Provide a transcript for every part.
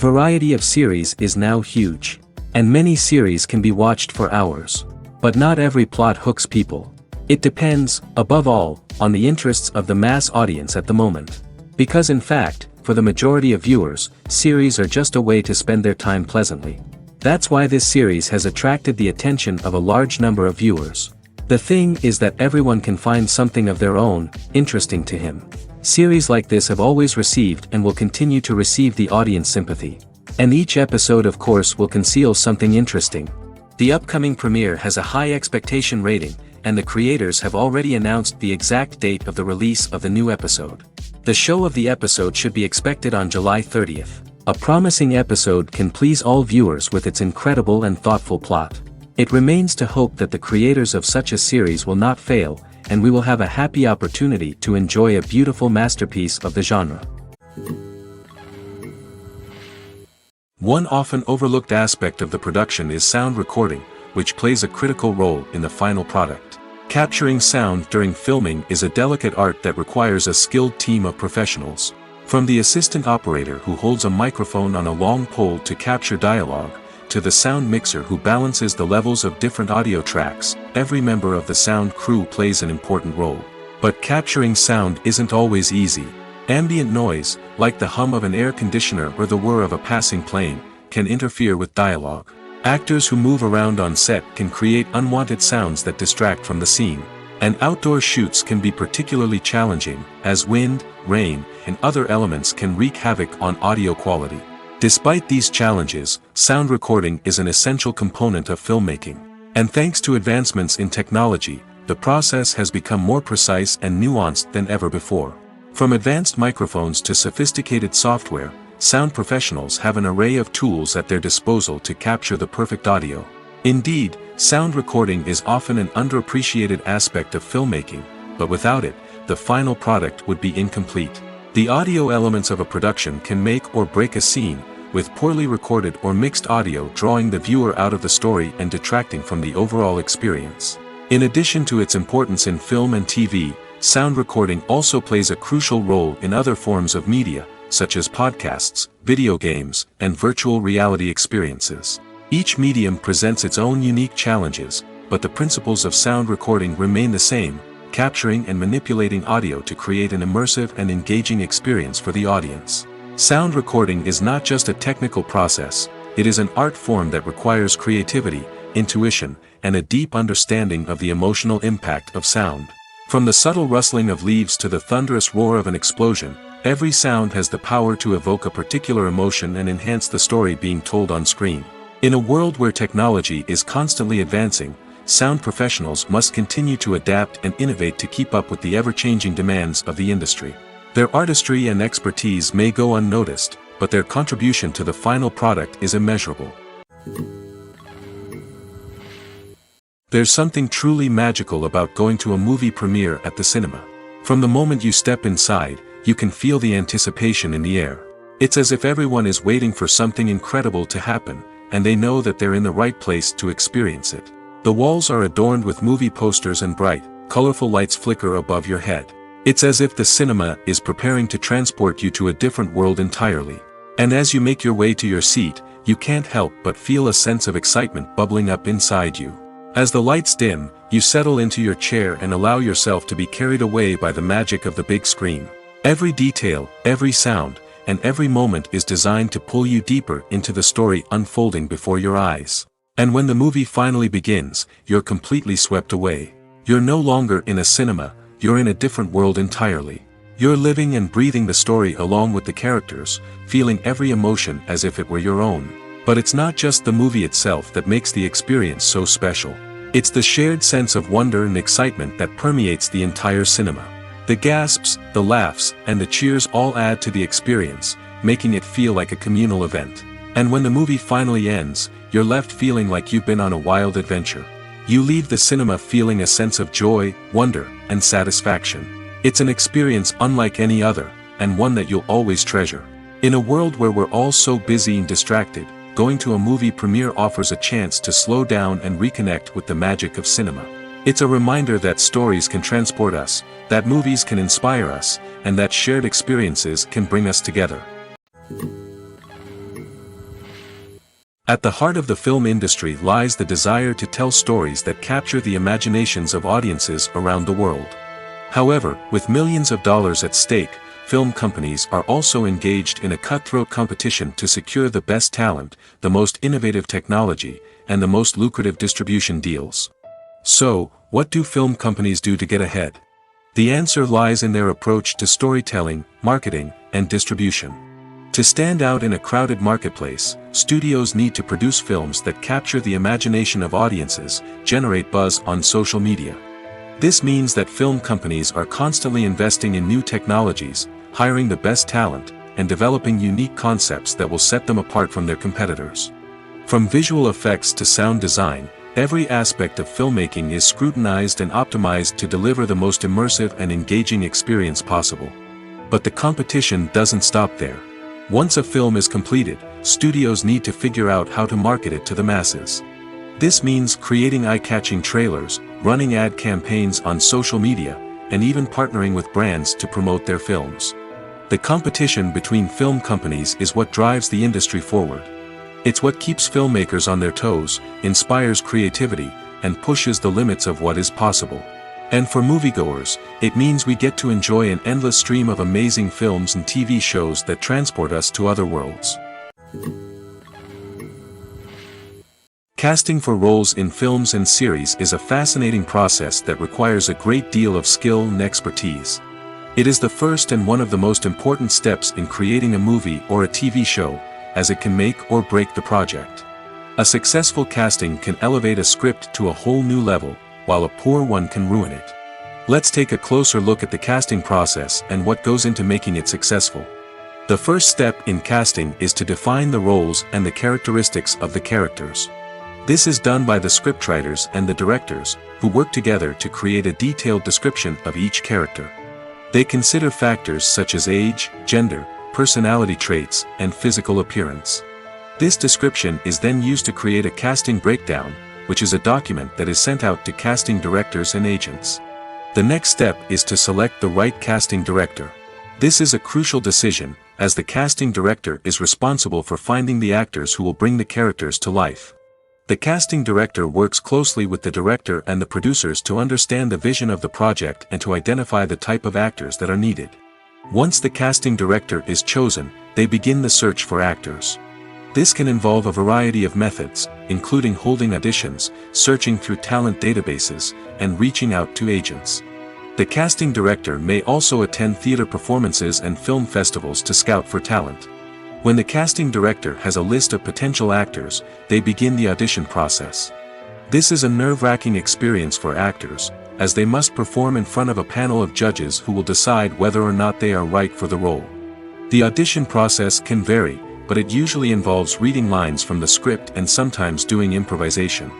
The variety of series is now huge, and many series can be watched for hours. But not every plot hooks people. It depends, above all, on the interests of the mass audience at the moment. Because in fact, for the majority of viewers, series are just a way to spend their time pleasantly. That's why this series has attracted the attention of a large number of viewers. The thing is that everyone can find something of their own, interesting to him. Series like this have always received and will continue to receive the audience sympathy. And each episode of course will conceal something interesting. The upcoming premiere has a high expectation rating, and the creators have already announced the exact date of the release of the new episode. The show of the episode should be expected on July 30th. A promising episode can please all viewers with its incredible and thoughtful plot. It remains to hope that the creators of such a series will not fail, and we will have a happy opportunity to enjoy a beautiful masterpiece of the genre. One often overlooked aspect of the production is sound recording, which plays a critical role in the final product. Capturing sound during filming is a delicate art that requires a skilled team of professionals. From the assistant operator who holds a microphone on a long pole to capture dialogue, to the sound mixer who balances the levels of different audio tracks, every member of the sound crew plays an important role. But capturing sound isn't always easy. Ambient noise, like the hum of an air conditioner or the whir of a passing plane, can interfere with dialogue. Actors who move around on set can create unwanted sounds that distract from the scene. And outdoor shoots can be particularly challenging, as wind, rain, and other elements can wreak havoc on audio quality. Despite these challenges, sound recording is an essential component of filmmaking. And thanks to advancements in technology, the process has become more precise and nuanced than ever before. From advanced microphones to sophisticated software, sound professionals have an array of tools at their disposal to capture the perfect audio. Indeed, sound recording is often an underappreciated aspect of filmmaking, but without it, the final product would be incomplete. The audio elements of a production can make or break a scene, with poorly recorded or mixed audio drawing the viewer out of the story and detracting from the overall experience. In addition to its importance in film and TV, sound recording also plays a crucial role in other forms of media, such as podcasts, video games, and virtual reality experiences. Each medium presents its own unique challenges, but the principles of sound recording remain the same, capturing and manipulating audio to create an immersive and engaging experience for the audience. Sound recording is not just a technical process, it is an art form that requires creativity, intuition, and a deep understanding of the emotional impact of sound. From the subtle rustling of leaves to the thunderous roar of an explosion, every sound has the power to evoke a particular emotion and enhance the story being told on screen. In a world where technology is constantly advancing, sound professionals must continue to adapt and innovate to keep up with the ever-changing demands of the industry. Their artistry and expertise may go unnoticed, but their contribution to the final product is immeasurable. There's something truly magical about going to a movie premiere at the cinema. From the moment you step inside, you can feel the anticipation in the air. It's as if everyone is waiting for something incredible to happen, and they know that they're in the right place to experience it. The walls are adorned with movie posters and bright, colorful lights flicker above your head. It's as if the cinema is preparing to transport you to a different world entirely. And as you make your way to your seat, you can't help but feel a sense of excitement bubbling up inside you. As the lights dim, you settle into your chair and allow yourself to be carried away by the magic of the big screen. Every detail, every sound, and every moment is designed to pull you deeper into the story unfolding before your eyes. And when the movie finally begins, you're completely swept away. You're no longer in a cinema, you're in a different world entirely. You're living and breathing the story along with the characters, feeling every emotion as if it were your own. But it's not just the movie itself that makes the experience so special. It's the shared sense of wonder and excitement that permeates the entire cinema. The gasps, the laughs, and the cheers all add to the experience, making it feel like a communal event. And when the movie finally ends, you're left feeling like you've been on a wild adventure. You leave the cinema feeling a sense of joy, wonder, and satisfaction. It's an experience unlike any other, and one that you'll always treasure. In a world where we're all so busy and distracted, going to a movie premiere offers a chance to slow down and reconnect with the magic of cinema. It's a reminder that stories can transport us, that movies can inspire us, and that shared experiences can bring us together. At the heart of the film industry lies the desire to tell stories that capture the imaginations of audiences around the world. However, with millions of dollars at stake, film companies are also engaged in a cutthroat competition to secure the best talent, the most innovative technology, and the most lucrative distribution deals. So, what do film companies do to get ahead? The answer lies in their approach to storytelling, marketing, and distribution. To stand out in a crowded marketplace, studios need to produce films that capture the imagination of audiences, generate buzz on social media. This means that film companies are constantly investing in new technologies, hiring the best talent, and developing unique concepts that will set them apart from their competitors. From visual effects to sound design, every aspect of filmmaking is scrutinized and optimized to deliver the most immersive and engaging experience possible. But the competition doesn't stop there. Once a film is completed, studios need to figure out how to market it to the masses. This means creating eye-catching trailers, running ad campaigns on social media, and even partnering with brands to promote their films. The competition between film companies is what drives the industry forward. It's what keeps filmmakers on their toes, inspires creativity, and pushes the limits of what is possible. And for moviegoers, it means we get to enjoy an endless stream of amazing films and TV shows that transport us to other worlds. Casting for roles in films and series is a fascinating process that requires a great deal of skill and expertise. It is the first and one of the most important steps in creating a movie or a TV show, as it can make or break the project. A successful casting can elevate a script to a whole new level, while a poor one can ruin it. Let's take a closer look at the casting process and what goes into making it successful. The first step in casting is to define the roles and the characteristics of the characters. This is done by the scriptwriters and the directors, who work together to create a detailed description of each character. They consider factors such as age, gender, personality traits, and physical appearance. This description is then used to create a casting breakdown, which is a document that is sent out to casting directors and agents. The next step is to select the right casting director. This is a crucial decision, as the casting director is responsible for finding the actors who will bring the characters to life. The casting director works closely with the director and the producers to understand the vision of the project and to identify the type of actors that are needed. Once the casting director is chosen, they begin the search for actors. This can involve a variety of methods, including holding auditions, searching through talent databases, and reaching out to agents. The casting director may also attend theater performances and film festivals to scout for talent. When the casting director has a list of potential actors, they begin the audition process. This is a nerve-wracking experience for actors, as they must perform in front of a panel of judges who will decide whether or not they are right for the role. The audition process can vary, but it usually involves reading lines from the script and sometimes doing improvisation.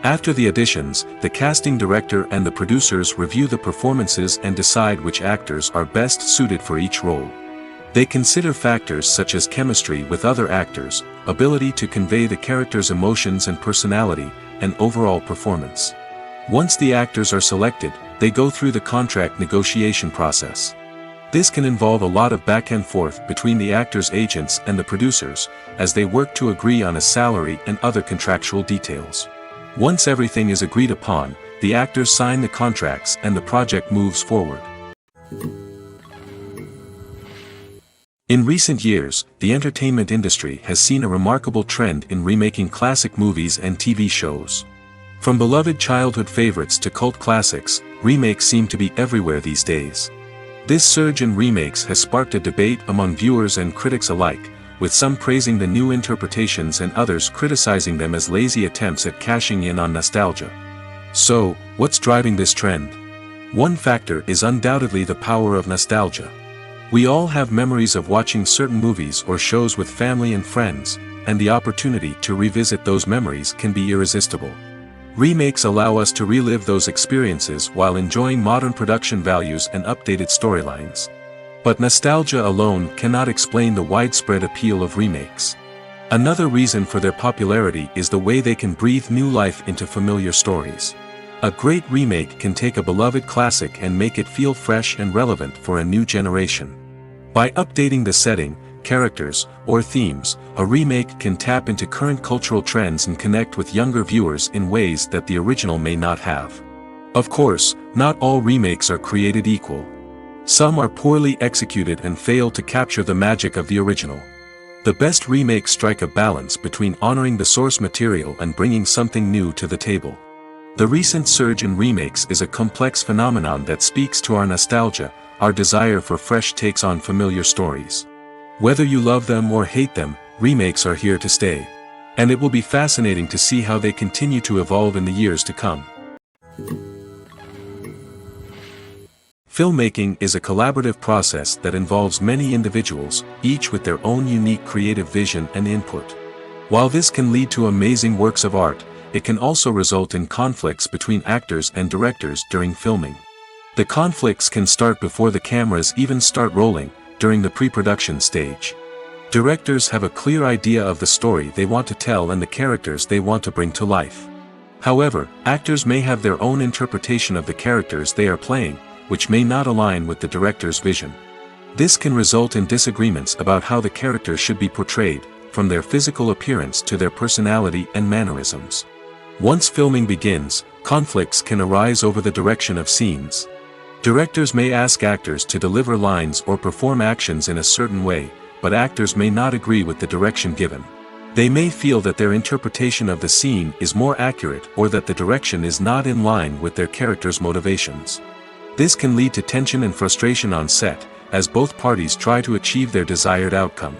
After the auditions, the casting director and the producers review the performances and decide which actors are best suited for each role. They consider factors such as chemistry with other actors, ability to convey the character's emotions and personality, and overall performance. Once the actors are selected, they go through the contract negotiation process. This can involve a lot of back and forth between the actors' agents and the producers, as they work to agree on a salary and other contractual details. Once everything is agreed upon, the actors sign the contracts and the project moves forward. In recent years, the entertainment industry has seen a remarkable trend in remaking classic movies and TV shows. From beloved childhood favorites to cult classics, remakes seem to be everywhere these days. This surge in remakes has sparked a debate among viewers and critics alike, with some praising the new interpretations and others criticizing them as lazy attempts at cashing in on nostalgia. So, what's driving this trend? One factor is undoubtedly the power of nostalgia. We all have memories of watching certain movies or shows with family and friends, and the opportunity to revisit those memories can be irresistible. Remakes allow us to relive those experiences while enjoying modern production values and updated storylines. But nostalgia alone cannot explain the widespread appeal of remakes. Another reason for their popularity is the way they can breathe new life into familiar stories. A great remake can take a beloved classic and make it feel fresh and relevant for a new generation. By updating the setting, characters, or themes, a remake can tap into current cultural trends and connect with younger viewers in ways that the original may not have. Of course, not all remakes are created equal. Some are poorly executed and fail to capture the magic of the original. The best remakes strike a balance between honoring the source material and bringing something new to the table. The recent surge in remakes is a complex phenomenon that speaks to our nostalgia, our desire for fresh takes on familiar stories. Whether you love them or hate them, remakes are here to stay. And it will be fascinating to see how they continue to evolve in the years to come. Filmmaking is a collaborative process that involves many individuals, each with their own unique creative vision and input. While this can lead to amazing works of art, it can also result in conflicts between actors and directors during filming. The conflicts can start before the cameras even start rolling, during the pre-production stage. Directors have a clear idea of the story they want to tell and the characters they want to bring to life. However, actors may have their own interpretation of the characters they are playing, which may not align with the director's vision. This can result in disagreements about how the characters should be portrayed, from their physical appearance to their personality and mannerisms. Once filming begins, conflicts can arise over the direction of scenes. Directors may ask actors to deliver lines or perform actions in a certain way, but actors may not agree with the direction given. They may feel that their interpretation of the scene is more accurate or that the direction is not in line with their character's motivations. This can lead to tension and frustration on set, as both parties try to achieve their desired outcome.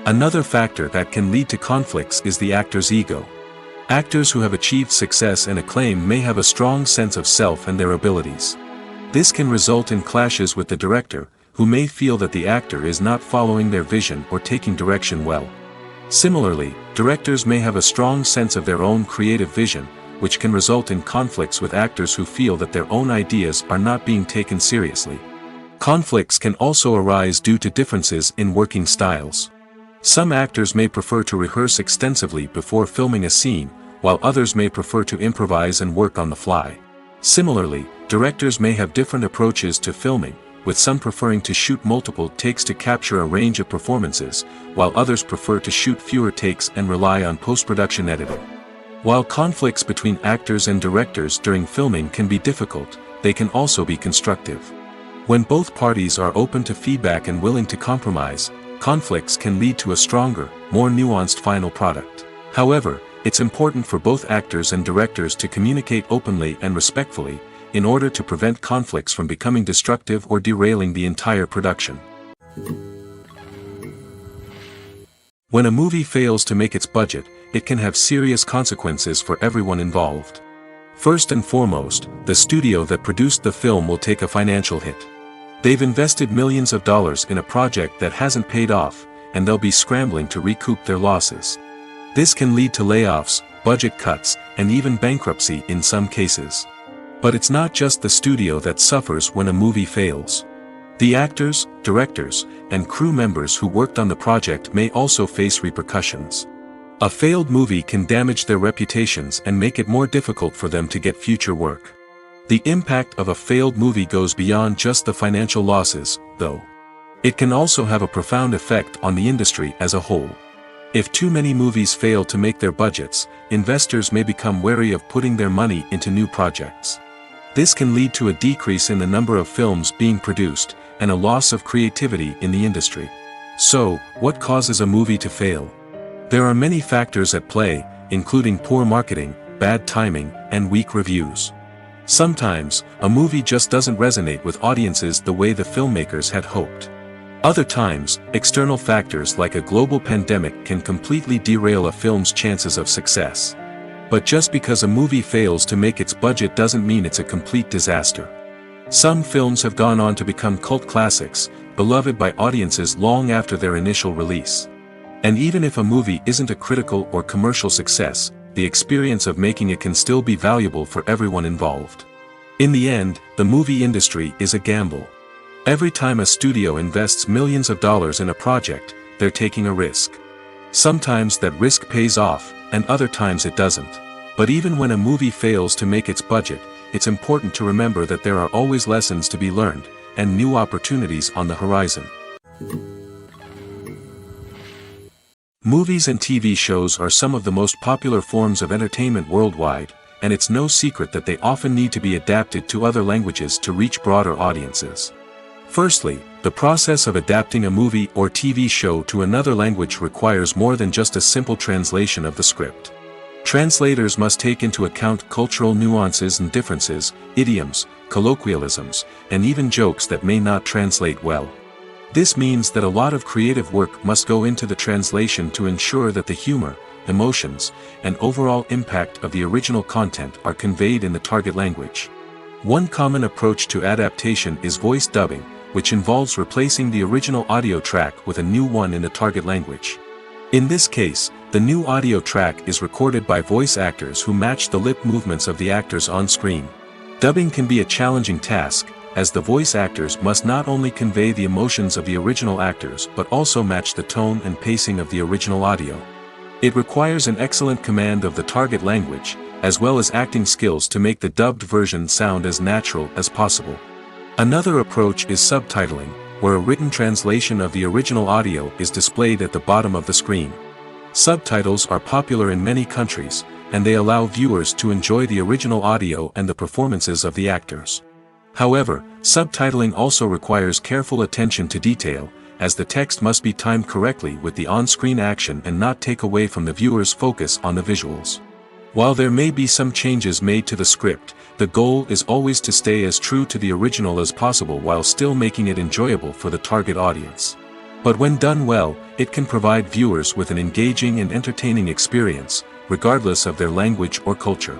Another factor that can lead to conflicts is the actor's ego. Actors who have achieved success and acclaim may have a strong sense of self and their abilities. This can result in clashes with the director, who may feel that the actor is not following their vision or taking direction well. Similarly, directors may have a strong sense of their own creative vision, which can result in conflicts with actors who feel that their own ideas are not being taken seriously. Conflicts can also arise due to differences in working styles. Some actors may prefer to rehearse extensively before filming a scene, while others may prefer to improvise and work on the fly. Similarly, directors may have different approaches to filming, with some preferring to shoot multiple takes to capture a range of performances, while others prefer to shoot fewer takes and rely on post-production editing. While conflicts between actors and directors during filming can be difficult, they can also be constructive. When both parties are open to feedback and willing to compromise, conflicts can lead to a stronger, more nuanced final product. However, it's important for both actors and directors to communicate openly and respectfully, in order to prevent conflicts from becoming destructive or derailing the entire production. When a movie fails to make its budget, it can have serious consequences for everyone involved. First and foremost, the studio that produced the film will take a financial hit. They've invested millions of dollars in a project that hasn't paid off, and they'll be scrambling to recoup their losses. This can lead to layoffs, budget cuts, and even bankruptcy in some cases. But it's not just the studio that suffers when a movie fails. The actors, directors, and crew members who worked on the project may also face repercussions. A failed movie can damage their reputations and make it more difficult for them to get future work. The impact of a failed movie goes beyond just the financial losses, though. It can also have a profound effect on the industry as a whole. If too many movies fail to make their budgets, investors may become wary of putting their money into new projects. This can lead to a decrease in the number of films being produced, and a loss of creativity in the industry. So, what causes a movie to fail? There are many factors at play, including poor marketing, bad timing, and weak reviews. Sometimes, a movie just doesn't resonate with audiences the way the filmmakers had hoped. Other times, external factors like a global pandemic can completely derail a film's chances of success. But just because a movie fails to make its budget doesn't mean it's a complete disaster. Some films have gone on to become cult classics, beloved by audiences long after their initial release. And even if a movie isn't a critical or commercial success, the experience of making it can still be valuable for everyone involved. In the end, the movie industry is a gamble. Every time a studio invests millions of dollars in a project, they're taking a risk. Sometimes that risk pays off, and other times it doesn't. But even when a movie fails to make its budget, it's important to remember that there are always lessons to be learned, and new opportunities on the horizon. Movies and TV shows are some of the most popular forms of entertainment worldwide, and it's no secret that they often need to be adapted to other languages to reach broader audiences. Firstly, the process of adapting a movie or TV show to another language requires more than just a simple translation of the script. Translators must take into account cultural nuances and differences, idioms, colloquialisms, and even jokes that may not translate well. This means that a lot of creative work must go into the translation to ensure that the humor, emotions, and overall impact of the original content are conveyed in the target language. One common approach to adaptation is voice dubbing, which involves replacing the original audio track with a new one in the target language. In this case, the new audio track is recorded by voice actors who match the lip movements of the actors on screen. Dubbing can be a challenging task, as the voice actors must not only convey the emotions of the original actors but also match the tone and pacing of the original audio. It requires an excellent command of the target language, as well as acting skills to make the dubbed version sound as natural as possible. Another approach is subtitling, where a written translation of the original audio is displayed at the bottom of the screen. Subtitles are popular in many countries, and they allow viewers to enjoy the original audio and the performances of the actors. However, subtitling also requires careful attention to detail, as the text must be timed correctly with the on-screen action and not take away from the viewer's focus on the visuals. While there may be some changes made to the script, the goal is always to stay as true to the original as possible while still making it enjoyable for the target audience. But when done well, it can provide viewers with an engaging and entertaining experience, regardless of their language or culture.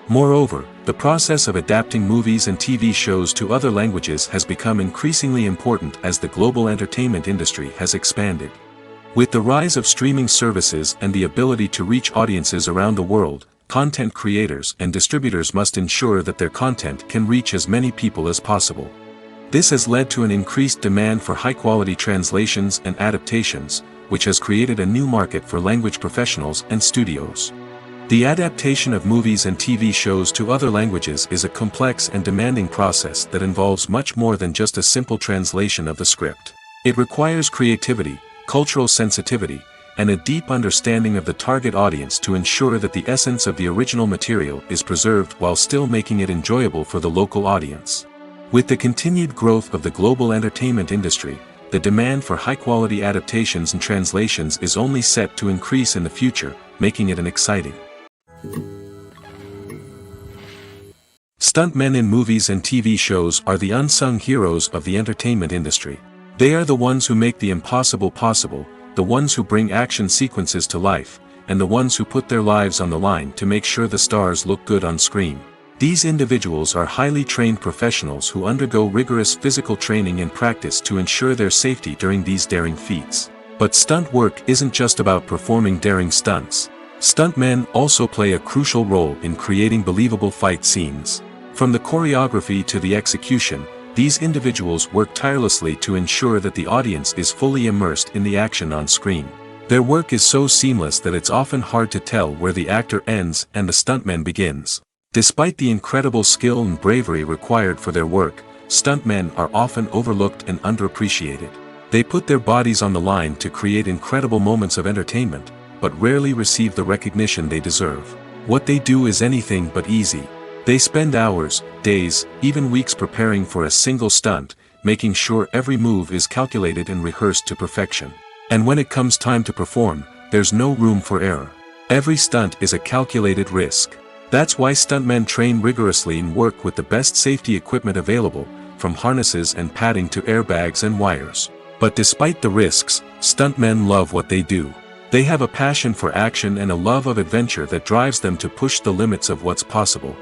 Moreover, the process of adapting movies and TV shows to other languages has become increasingly important as the global entertainment industry has expanded. With the rise of streaming services and the ability to reach audiences around the world, content creators and distributors must ensure that their content can reach as many people as possible. This has led to an increased demand for high-quality translations and adaptations, which has created a new market for language professionals and studios. The adaptation of movies and TV shows to other languages is a complex and demanding process that involves much more than just a simple translation of the script. It requires creativity, cultural sensitivity, and a deep understanding of the target audience to ensure that the essence of the original material is preserved while still making it enjoyable for the local audience. With the continued growth of the global entertainment industry, the demand for high-quality adaptations and translations is only set to increase in the future, making it an exciting. Stuntmen in movies and TV shows are the unsung heroes of the entertainment industry. They are the ones who make the impossible possible, the ones who bring action sequences to life, and the ones who put their lives on the line to make sure the stars look good on screen. These individuals are highly trained professionals who undergo rigorous physical training and practice to ensure their safety during these daring feats. But stunt work isn't just about performing daring stunts. Stuntmen also play a crucial role in creating believable fight scenes. From the choreography to the execution, these individuals work tirelessly to ensure that the audience is fully immersed in the action on screen. Their work is so seamless that it's often hard to tell where the actor ends and the stuntman begins. Despite the incredible skill and bravery required for their work, stuntmen are often overlooked and underappreciated. They put their bodies on the line to create incredible moments of entertainment, but rarely receive the recognition they deserve. What they do is anything but easy. They spend hours, days, even weeks preparing for a single stunt, making sure every move is calculated and rehearsed to perfection. And when it comes time to perform, there's no room for error. Every stunt is a calculated risk. That's why stuntmen train rigorously and work with the best safety equipment available, from harnesses and padding to airbags and wires. But despite the risks, stuntmen love what they do. They have a passion for action and a love of adventure that drives them to push the limits of what's possible.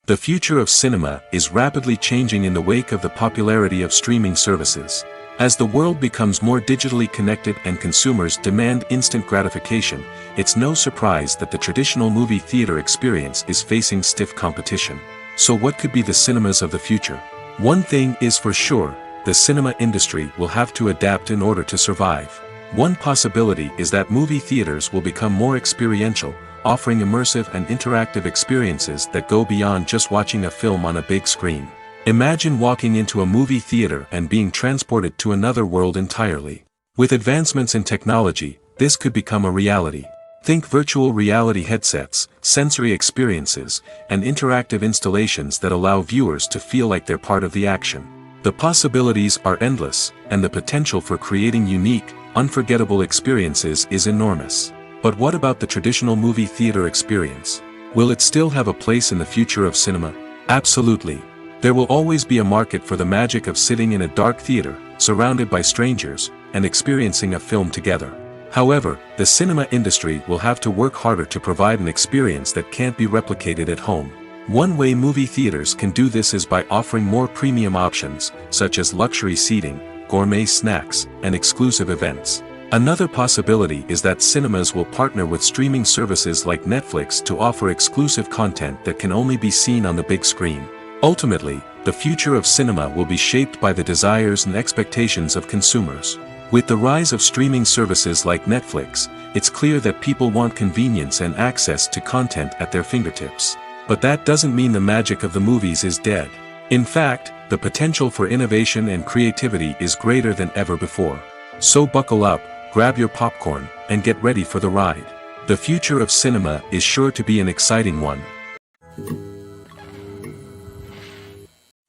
The future of cinema is rapidly changing in the wake of the popularity of streaming services. As the world becomes more digitally connected and consumers demand instant gratification, it's no surprise that the traditional movie theater experience is facing stiff competition. So what could be the cinemas of the future? One thing is for sure, the cinema industry will have to adapt in order to survive. One possibility is that movie theaters will become more experiential, offering immersive and interactive experiences that go beyond just watching a film on a big screen. Imagine walking into a movie theater and being transported to another world entirely. With advancements in technology, this could become a reality. Think virtual reality headsets, sensory experiences, and interactive installations that allow viewers to feel like they're part of the action. The possibilities are endless, and the potential for creating unique, unforgettable experiences is enormous. But what about the traditional movie theater experience? Will it still have a place in the future of cinema? Absolutely. There will always be a market for the magic of sitting in a dark theater, surrounded by strangers, and experiencing a film together. However, the cinema industry will have to work harder to provide an experience that can't be replicated at home. One way movie theaters can do this is by offering more premium options, such as luxury seating, gourmet snacks, and exclusive events. Another possibility is that cinemas will partner with streaming services like Netflix to offer exclusive content that can only be seen on the big screen. Ultimately, the future of cinema will be shaped by the desires and expectations of consumers. With the rise of streaming services like Netflix, it's clear that people want convenience and access to content at their fingertips. But that doesn't mean the magic of the movies is dead. In fact, the potential for innovation and creativity is greater than ever before. So buckle up, grab your popcorn, and get ready for the ride. The future of cinema is sure to be an exciting one.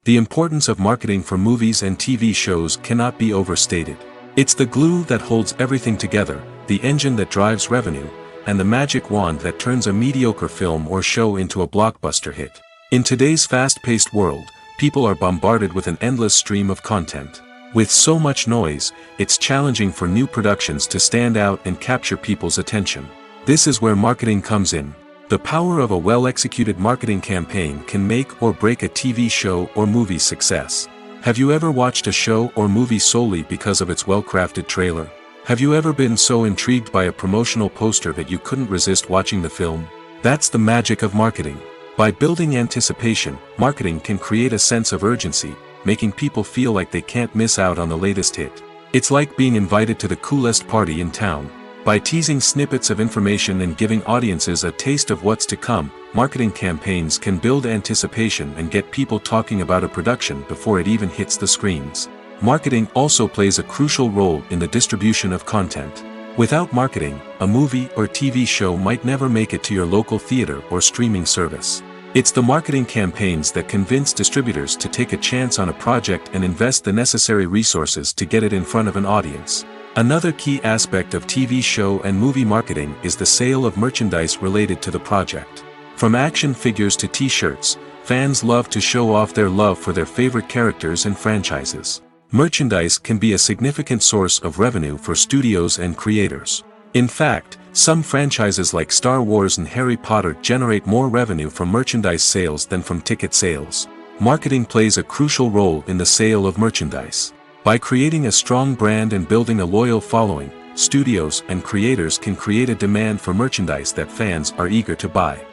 The importance of marketing for movies and TV shows cannot be overstated. It's the glue that holds everything together, the engine that drives revenue, and the magic wand that turns a mediocre film or show into a blockbuster hit. In today's fast-paced world, people are bombarded with an endless stream of content. With so much noise, it's challenging for new productions to stand out and capture people's attention. This is where marketing comes in. The power of a well-executed marketing campaign can make or break a TV show or movie's success. Have you ever watched a show or movie solely because of its well-crafted trailer? Have you ever been so intrigued by a promotional poster that you couldn't resist watching the film? That's the magic of marketing. By building anticipation, marketing can create a sense of urgency, making people feel like they can't miss out on the latest hit. It's like being invited to the coolest party in town. By teasing snippets of information and giving audiences a taste of what's to come, marketing campaigns can build anticipation and get people talking about a production before it even hits the screens. Marketing also plays a crucial role in the distribution of content. Without marketing, a movie or TV show might never make it to your local theater or streaming service. It's the marketing campaigns that convince distributors to take a chance on a project and invest the necessary resources to get it in front of an audience. Another key aspect of TV show and movie marketing is the sale of merchandise related to the project. From action figures to t-shirts, fans love to show off their love for their favorite characters and franchises. Merchandise can be a significant source of revenue for studios and creators. In fact, some franchises like Star Wars and Harry Potter generate more revenue from merchandise sales than from ticket sales. Marketing plays a crucial role in the sale of merchandise. By creating a strong brand and building a loyal following, studios and creators can create a demand for merchandise that fans are eager to buy.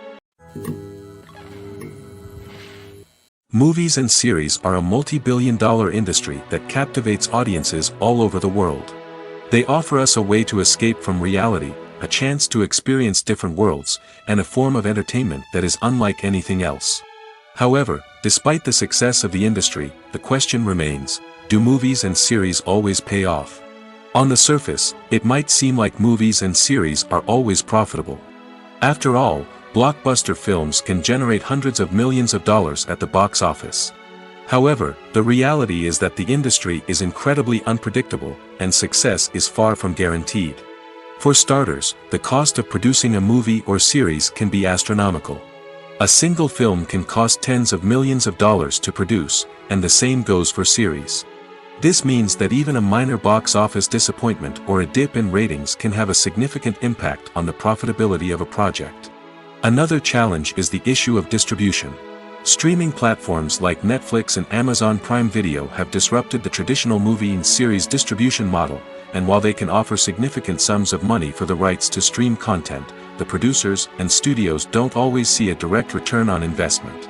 Movies and series are a multi-billion-dollar industry that captivates audiences all over the world. They offer us a way to escape from reality, a chance to experience different worlds, and a form of entertainment that is unlike anything else. However, despite the success of the industry, the question remains, do movies and series always pay off? On the surface, it might seem like movies and series are always profitable. After all, blockbuster films can generate hundreds of millions of dollars at the box office. However, the reality is that the industry is incredibly unpredictable, and success is far from guaranteed. For starters, the cost of producing a movie or series can be astronomical. A single film can cost tens of millions of dollars to produce, and the same goes for series. This means that even a minor box office disappointment or a dip in ratings can have a significant impact on the profitability of a project. Another challenge is the issue of distribution. Streaming platforms like Netflix and Amazon Prime Video have disrupted the traditional movie and series distribution model, and while they can offer significant sums of money for the rights to stream content, the producers and studios don't always see a direct return on investment.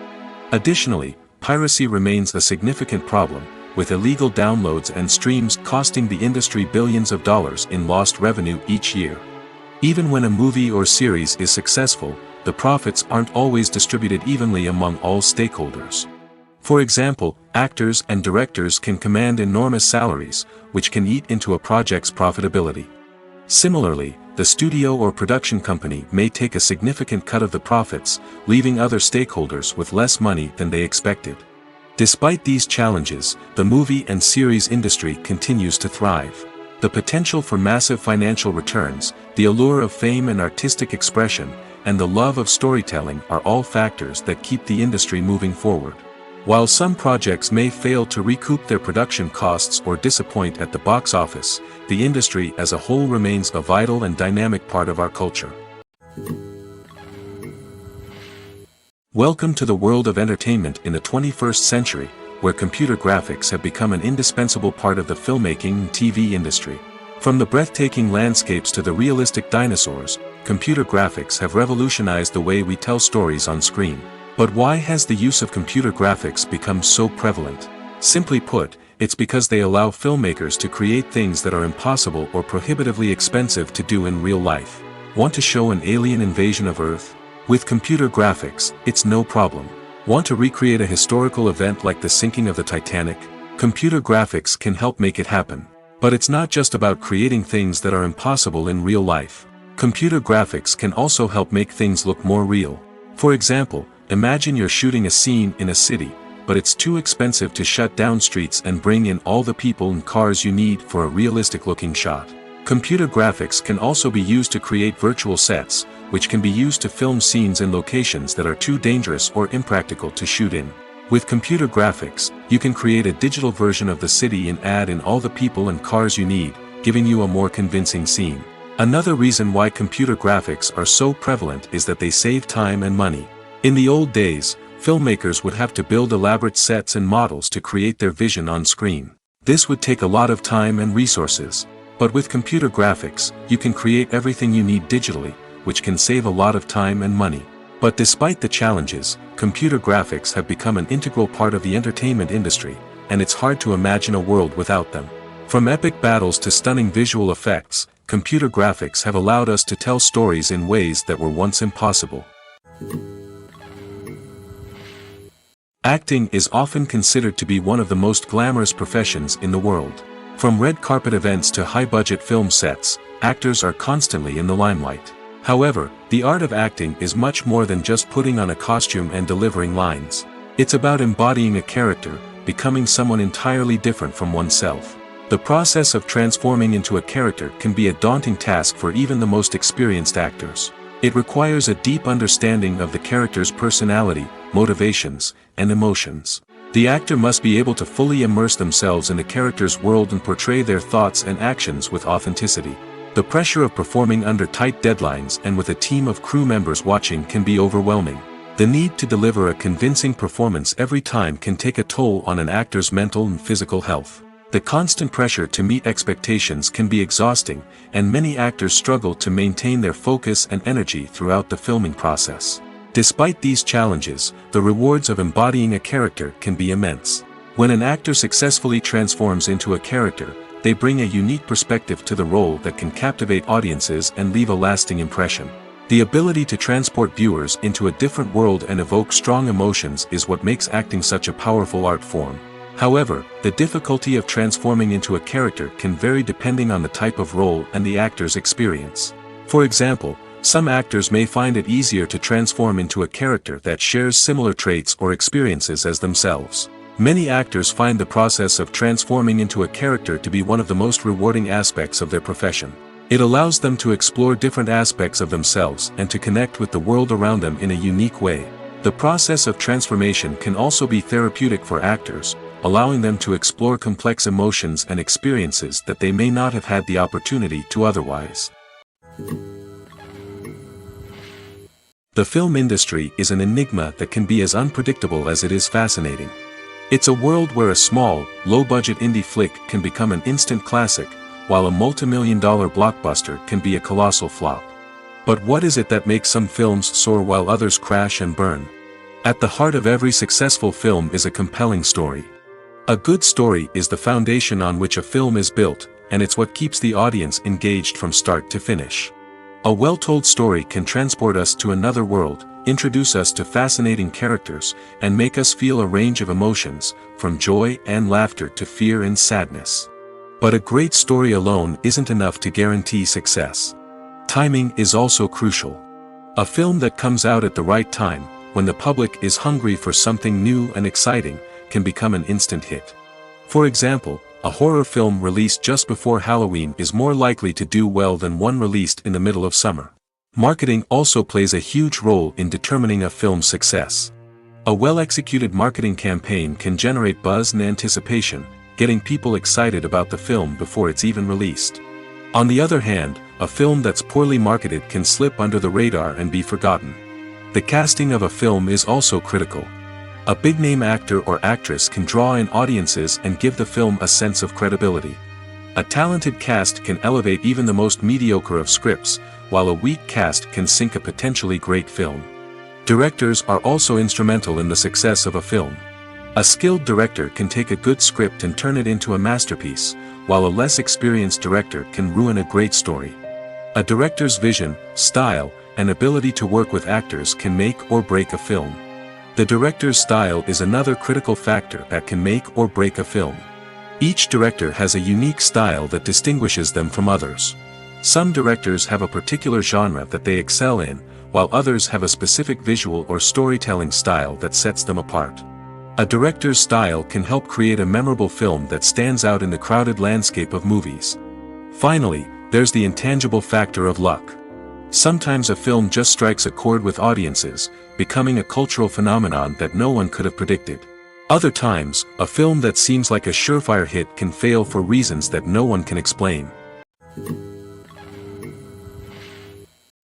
Additionally, piracy remains a significant problem, with illegal downloads and streams costing the industry billions of dollars in lost revenue each year. Even when a movie or series is successful, the profits aren't always distributed evenly among all stakeholders. For example, actors and directors can command enormous salaries, which can eat into a project's profitability. Similarly, the studio or production company may take a significant cut of the profits, leaving other stakeholders with less money than they expected. Despite these challenges, the movie and series industry continues to thrive. The potential for massive financial returns, the allure of fame and artistic expression, and the love of storytelling are all factors that keep the industry moving forward. While some projects may fail to recoup their production costs or disappoint at the box office, the industry as a whole remains a vital and dynamic part of our culture. Welcome to the world of entertainment in the 21st century, where computer graphics have become an indispensable part of the filmmaking and TV industry. From the breathtaking landscapes to the realistic dinosaurs, computer graphics have revolutionized the way we tell stories on screen. But why has the use of computer graphics become so prevalent? Simply put, it's because they allow filmmakers to create things that are impossible or prohibitively expensive to do in real life. Want to show an alien invasion of Earth? With computer graphics, it's no problem. Want to recreate a historical event like the sinking of the Titanic? Computer graphics can help make it happen. But it's not just about creating things that are impossible in real life. Computer graphics can also help make things look more real. For example, imagine you're shooting a scene in a city, but it's too expensive to shut down streets and bring in all the people and cars you need for a realistic-looking shot. Computer graphics can also be used to create virtual sets, which can be used to film scenes in locations that are too dangerous or impractical to shoot in. With computer graphics, you can create a digital version of the city and add in all the people and cars you need, giving you a more convincing scene. Another reason why computer graphics are so prevalent is that they save time and money. In the old days, filmmakers would have to build elaborate sets and models to create their vision on screen. This would take a lot of time and resources. But with computer graphics, you can create everything you need digitally, which can save a lot of time and money. But despite the challenges, computer graphics have become an integral part of the entertainment industry, and it's hard to imagine a world without them. From epic battles to stunning visual effects, computer graphics have allowed us to tell stories in ways that were once impossible. Acting is often considered to be one of the most glamorous professions in the world. From red carpet events to high-budget film sets, actors are constantly in the limelight. However, the art of acting is much more than just putting on a costume and delivering lines. It's about embodying a character, becoming someone entirely different from oneself. The process of transforming into a character can be a daunting task for even the most experienced actors. It requires a deep understanding of the character's personality, motivations, and emotions. The actor must be able to fully immerse themselves in the character's world and portray their thoughts and actions with authenticity. The pressure of performing under tight deadlines and with a team of crew members watching can be overwhelming. The need to deliver a convincing performance every time can take a toll on an actor's mental and physical health. The constant pressure to meet expectations can be exhausting, and many actors struggle to maintain their focus and energy throughout the filming process. Despite these challenges, the rewards of embodying a character can be immense. When an actor successfully transforms into a character, they bring a unique perspective to the role that can captivate audiences and leave a lasting impression. The ability to transport viewers into a different world and evoke strong emotions is what makes acting such a powerful art form. However, the difficulty of transforming into a character can vary depending on the type of role and the actor's experience. For example, Some actors may find it easier to transform into a character that shares similar traits or experiences as themselves. Many actors find the process of transforming into a character to be one of the most rewarding aspects of their profession. It allows them to explore different aspects of themselves and to connect with the world around them in a unique way. The process of transformation can also be therapeutic for actors, allowing them to explore complex emotions and experiences that they may not have had the opportunity to otherwise. The film industry is an enigma that can be as unpredictable as it is fascinating. It's a world where a small, low-budget indie flick can become an instant classic, while a multi-million-dollar blockbuster can be a colossal flop. But what is it that makes some films soar while others crash and burn? At the heart of every successful film is a compelling story. A good story is the foundation on which a film is built, and it's what keeps the audience engaged from start to finish. A well-told story can transport us to another world, introduce us to fascinating characters, and make us feel a range of emotions, from joy and laughter to fear and sadness. But a great story alone isn't enough to guarantee success. Timing is also crucial. A film that comes out at the right time, when the public is hungry for something new and exciting, can become an instant hit. For example, a horror film released just before Halloween is more likely to do well than one released in the middle of summer. Marketing also plays a huge role in determining a film's success. A well-executed marketing campaign can generate buzz and anticipation, getting people excited about the film before it's even released. On the other hand, a film that's poorly marketed can slip under the radar and be forgotten. The casting of a film is also critical. A big-name actor or actress can draw in audiences and give the film a sense of credibility. A talented cast can elevate even the most mediocre of scripts, while a weak cast can sink a potentially great film. Directors are also instrumental in the success of a film. A skilled director can take a good script and turn it into a masterpiece, while a less experienced director can ruin a great story. A director's vision, style, and ability to work with actors can make or break a film. The director's style is another critical factor that can make or break a film. Each director has a unique style that distinguishes them from others. Some directors have a particular genre that they excel in, while others have a specific visual or storytelling style that sets them apart. A director's style can help create a memorable film that stands out in the crowded landscape of movies. Finally, there's the intangible factor of luck. Sometimes a film just strikes a chord with audiences, becoming a cultural phenomenon that no one could have predicted. Other times, a film that seems like a surefire hit can fail for reasons that no one can explain.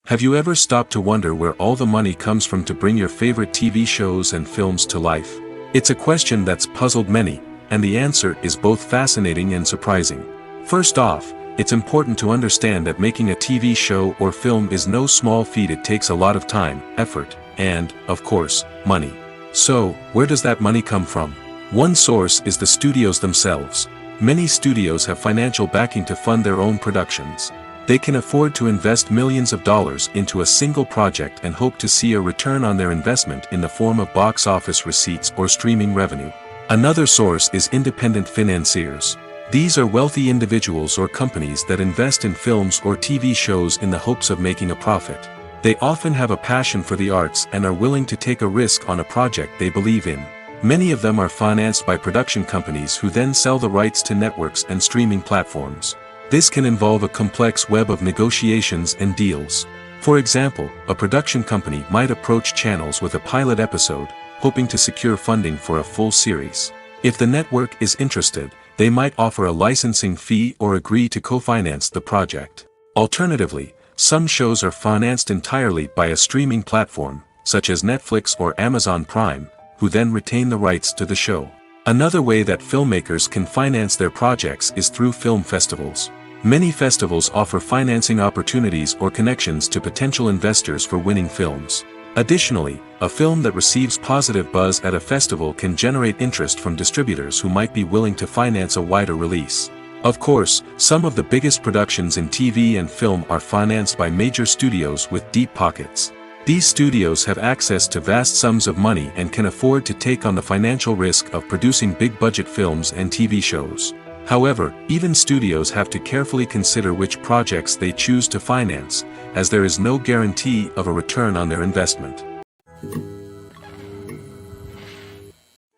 Have you ever stopped to wonder where all the money comes from to bring your favorite TV shows and films to life? It's a question that's puzzled many, and the answer is both fascinating and surprising. First off, it's important to understand that making a TV show or film is no small feat. It takes a lot of time, effort, and, of course, money. So, where does that money come from? One source is the studios themselves. Many studios have financial backing to fund their own productions. They can afford to invest millions of dollars into a single project and hope to see a return on their investment in the form of box office receipts or streaming revenue. Another source is independent financiers. These are wealthy individuals or companies that invest in films or TV shows in the hopes of making a profit. They often have a passion for the arts and are willing to take a risk on a project they believe in. Many of them are financed by production companies who then sell the rights to networks and streaming platforms. This can involve a complex web of negotiations and deals. For example, a production company might approach channels with a pilot episode, hoping to secure funding for a full series. If the network is interested, they might offer a licensing fee or agree to co-finance the project. Alternatively, some shows are financed entirely by a streaming platform, such as Netflix or Amazon Prime, who then retain the rights to the show. Another way that filmmakers can finance their projects is through film festivals. Many festivals offer financing opportunities or connections to potential investors for winning films. Additionally, a film that receives positive buzz at a festival can generate interest from distributors who might be willing to finance a wider release. Of course, some of the biggest productions in TV and film are financed by major studios with deep pockets. These studios have access to vast sums of money and can afford to take on the financial risk of producing big-budget films and TV shows. However, even studios have to carefully consider which projects they choose to finance, as there is no guarantee of a return on their investment.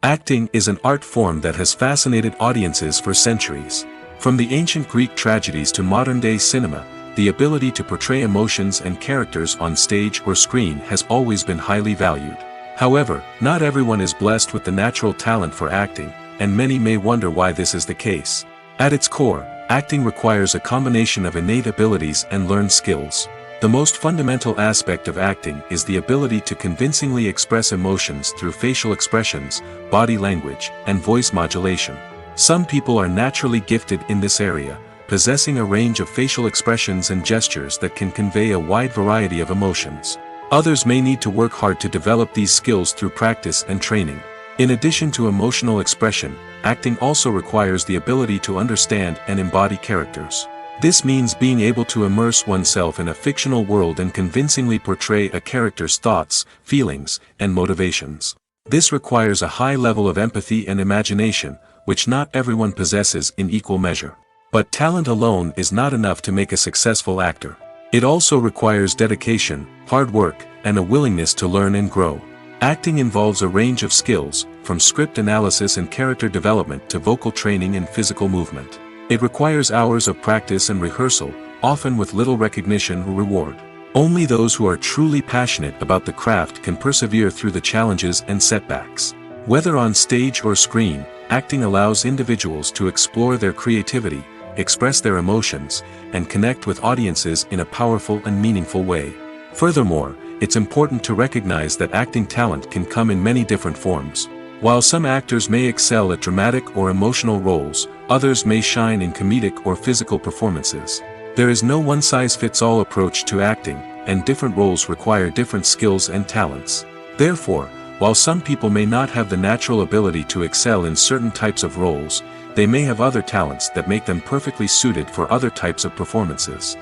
Acting is an art form that has fascinated audiences for centuries. From the ancient Greek tragedies to modern-day cinema, the ability to portray emotions and characters on stage or screen has always been highly valued. However, not everyone is blessed with the natural talent for acting, and many may wonder why this is the case. At its core, acting requires a combination of innate abilities and learned skills. The most fundamental aspect of acting is the ability to convincingly express emotions through facial expressions, body language, and voice modulation. Some people are naturally gifted in this area, possessing a range of facial expressions and gestures that can convey a wide variety of emotions. Others may need to work hard to develop these skills through practice and training. In addition to emotional expression, acting also requires the ability to understand and embody characters. This means being able to immerse oneself in a fictional world and convincingly portray a character's thoughts, feelings, and motivations. This requires a high level of empathy and imagination, which not everyone possesses in equal measure. But talent alone is not enough to make a successful actor. It also requires dedication, hard work, and a willingness to learn and grow. Acting involves a range of skills, from script analysis and character development to vocal training and physical movement. It requires hours of practice and rehearsal, often with little recognition or reward. Only those who are truly passionate about the craft can persevere through the challenges and setbacks. Whether on stage or screen, acting allows individuals to explore their creativity, express their emotions, and connect with audiences in a powerful and meaningful way. Furthermore, it's important to recognize that acting talent can come in many different forms. While some actors may excel at dramatic or emotional roles, others may shine in comedic or physical performances. There is no one-size-fits-all approach to acting, and different roles require different skills and talents. Therefore, while some people may not have the natural ability to excel in certain types of roles, they may have other talents that make them perfectly suited for other types of performances.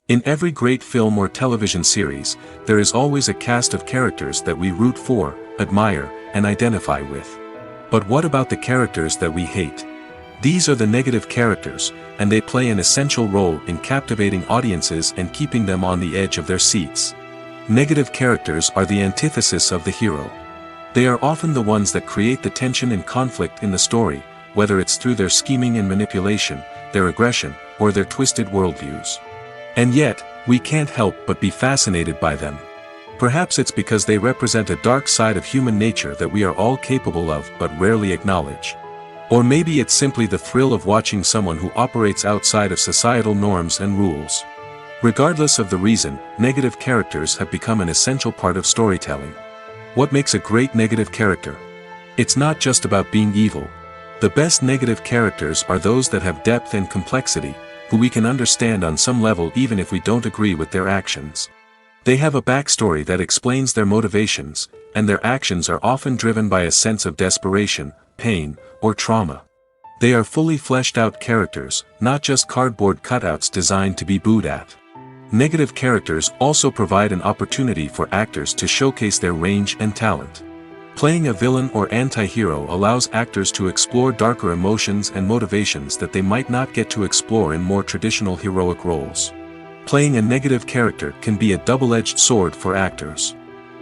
In every great film or television series, there is always a cast of characters that we root for, admire, and identify with. But what about the characters that we hate? These are the negative characters, and they play an essential role in captivating audiences and keeping them on the edge of their seats. Negative characters are the antithesis of the hero. They are often the ones that create the tension and conflict in the story, whether it's through their scheming and manipulation, their aggression, or their twisted worldviews. And yet, we can't help but be fascinated by them. Perhaps it's because they represent a dark side of human nature that we are all capable of but rarely acknowledge. Or maybe it's simply the thrill of watching someone who operates outside of societal norms and rules. Regardless of the reason, negative characters have become an essential part of storytelling. What makes a great negative character? It's not just about being evil. The best negative characters are those that have depth and complexity, who we can understand on some level even if we don't agree with their actions. They have a backstory that explains their motivations, and their actions are often driven by a sense of desperation, pain, or trauma. They are fully fleshed out characters, not just cardboard cutouts designed to be booed at. Negative characters also provide an opportunity for actors to showcase their range and talent. Playing a villain or anti-hero allows actors to explore darker emotions and motivations that they might not get to explore in more traditional heroic roles. Playing a negative character can be a double-edged sword for actors.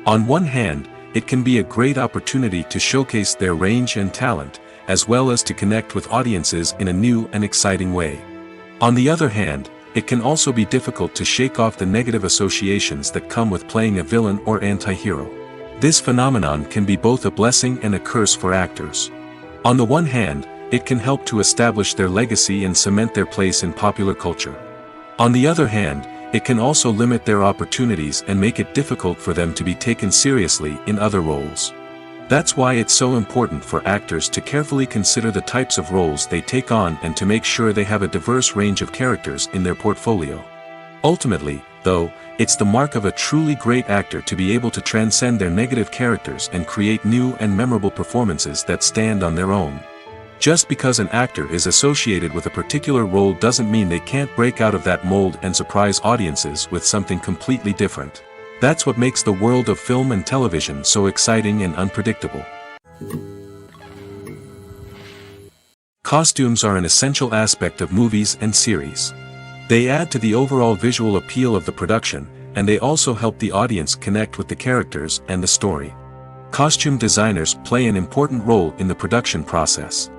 On one hand, it can be a great opportunity to showcase their range and talent, as well as to connect with audiences in a new and exciting way. On the other hand, it can also be difficult to shake off the negative associations that come with playing a villain or anti-hero. This phenomenon can be both a blessing and a curse for actors. On the one hand, it can help to establish their legacy and cement their place in popular culture. On the other hand, it can also limit their opportunities and make it difficult for them to be taken seriously in other roles. That's why it's so important for actors to carefully consider the types of roles they take on and to make sure they have a diverse range of characters in their portfolio. Ultimately, though, it's the mark of a truly great actor to be able to transcend their negative characters and create new and memorable performances that stand on their own. Just because an actor is associated with a particular role doesn't mean they can't break out of that mold and surprise audiences with something completely different. That's what makes the world of film and television so exciting and unpredictable. Costumes are an essential aspect of movies and series. They add to the overall visual appeal of the production, and they also help the audience connect with the characters and the story. Costume designers play an important role in the production process.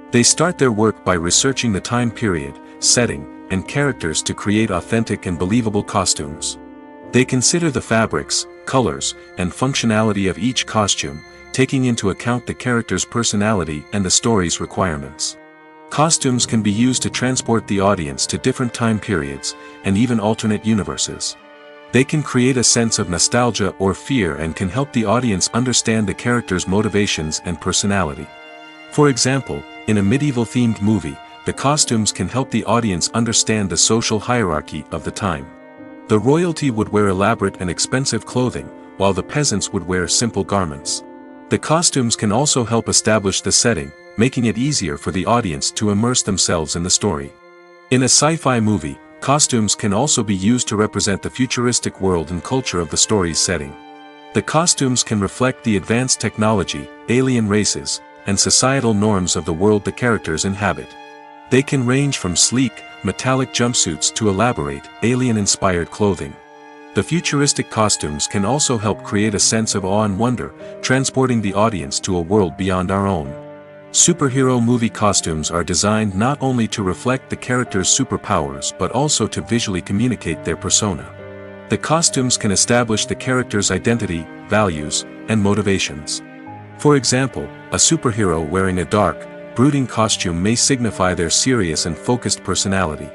They start their work by researching the time period, setting, and characters to create authentic and believable costumes. They consider the fabrics, colors, and functionality of each costume, taking into account the character's personality and the story's requirements. Costumes can be used to transport the audience to different time periods, and even alternate universes. They can create a sense of nostalgia or fear and can help the audience understand the character's motivations and personality. For example, in a medieval-themed movie, the costumes can help the audience understand the social hierarchy of the time. The royalty would wear elaborate and expensive clothing, while the peasants would wear simple garments. The costumes can also help establish the setting, making it easier for the audience to immerse themselves in the story. In a sci-fi movie, costumes can also be used to represent the futuristic world and culture of the story's setting. The costumes can reflect the advanced technology, alien races, and societal norms of the world the characters inhabit. They can range from sleek, metallic jumpsuits to elaborate, alien-inspired clothing. The futuristic costumes can also help create a sense of awe and wonder, transporting the audience to a world beyond our own. Superhero movie costumes are designed not only to reflect the character's superpowers but also to visually communicate their persona. The costumes can establish the character's identity, values, and motivations. For example, a superhero wearing a dark, brooding costume may signify their serious and focused personality.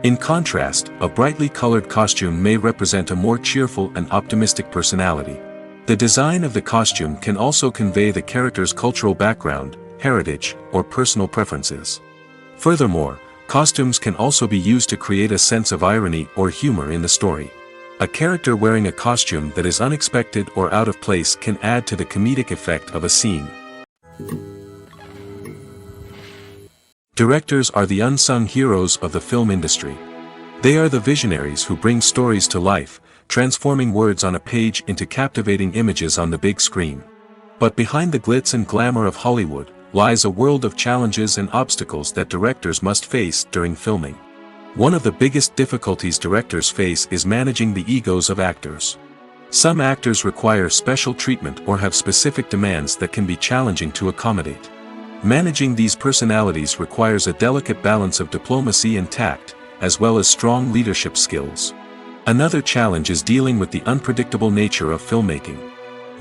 In contrast, a brightly colored costume may represent a more cheerful and optimistic personality. The design of the costume can also convey the character's cultural background, heritage, or personal preferences. Furthermore, costumes can also be used to create a sense of irony or humor in the story. A character wearing a costume that is unexpected or out of place can add to the comedic effect of a scene. Directors are the unsung heroes of the film industry. They are the visionaries who bring stories to life, transforming words on a page into captivating images on the big screen. But behind the glitz and glamour of Hollywood lies a world of challenges and obstacles that directors must face during filming. One of the biggest difficulties directors face is managing the egos of actors. Some actors require special treatment or have specific demands that can be challenging to accommodate. Managing these personalities requires a delicate balance of diplomacy and tact, as well as strong leadership skills. Another challenge is dealing with the unpredictable nature of filmmaking.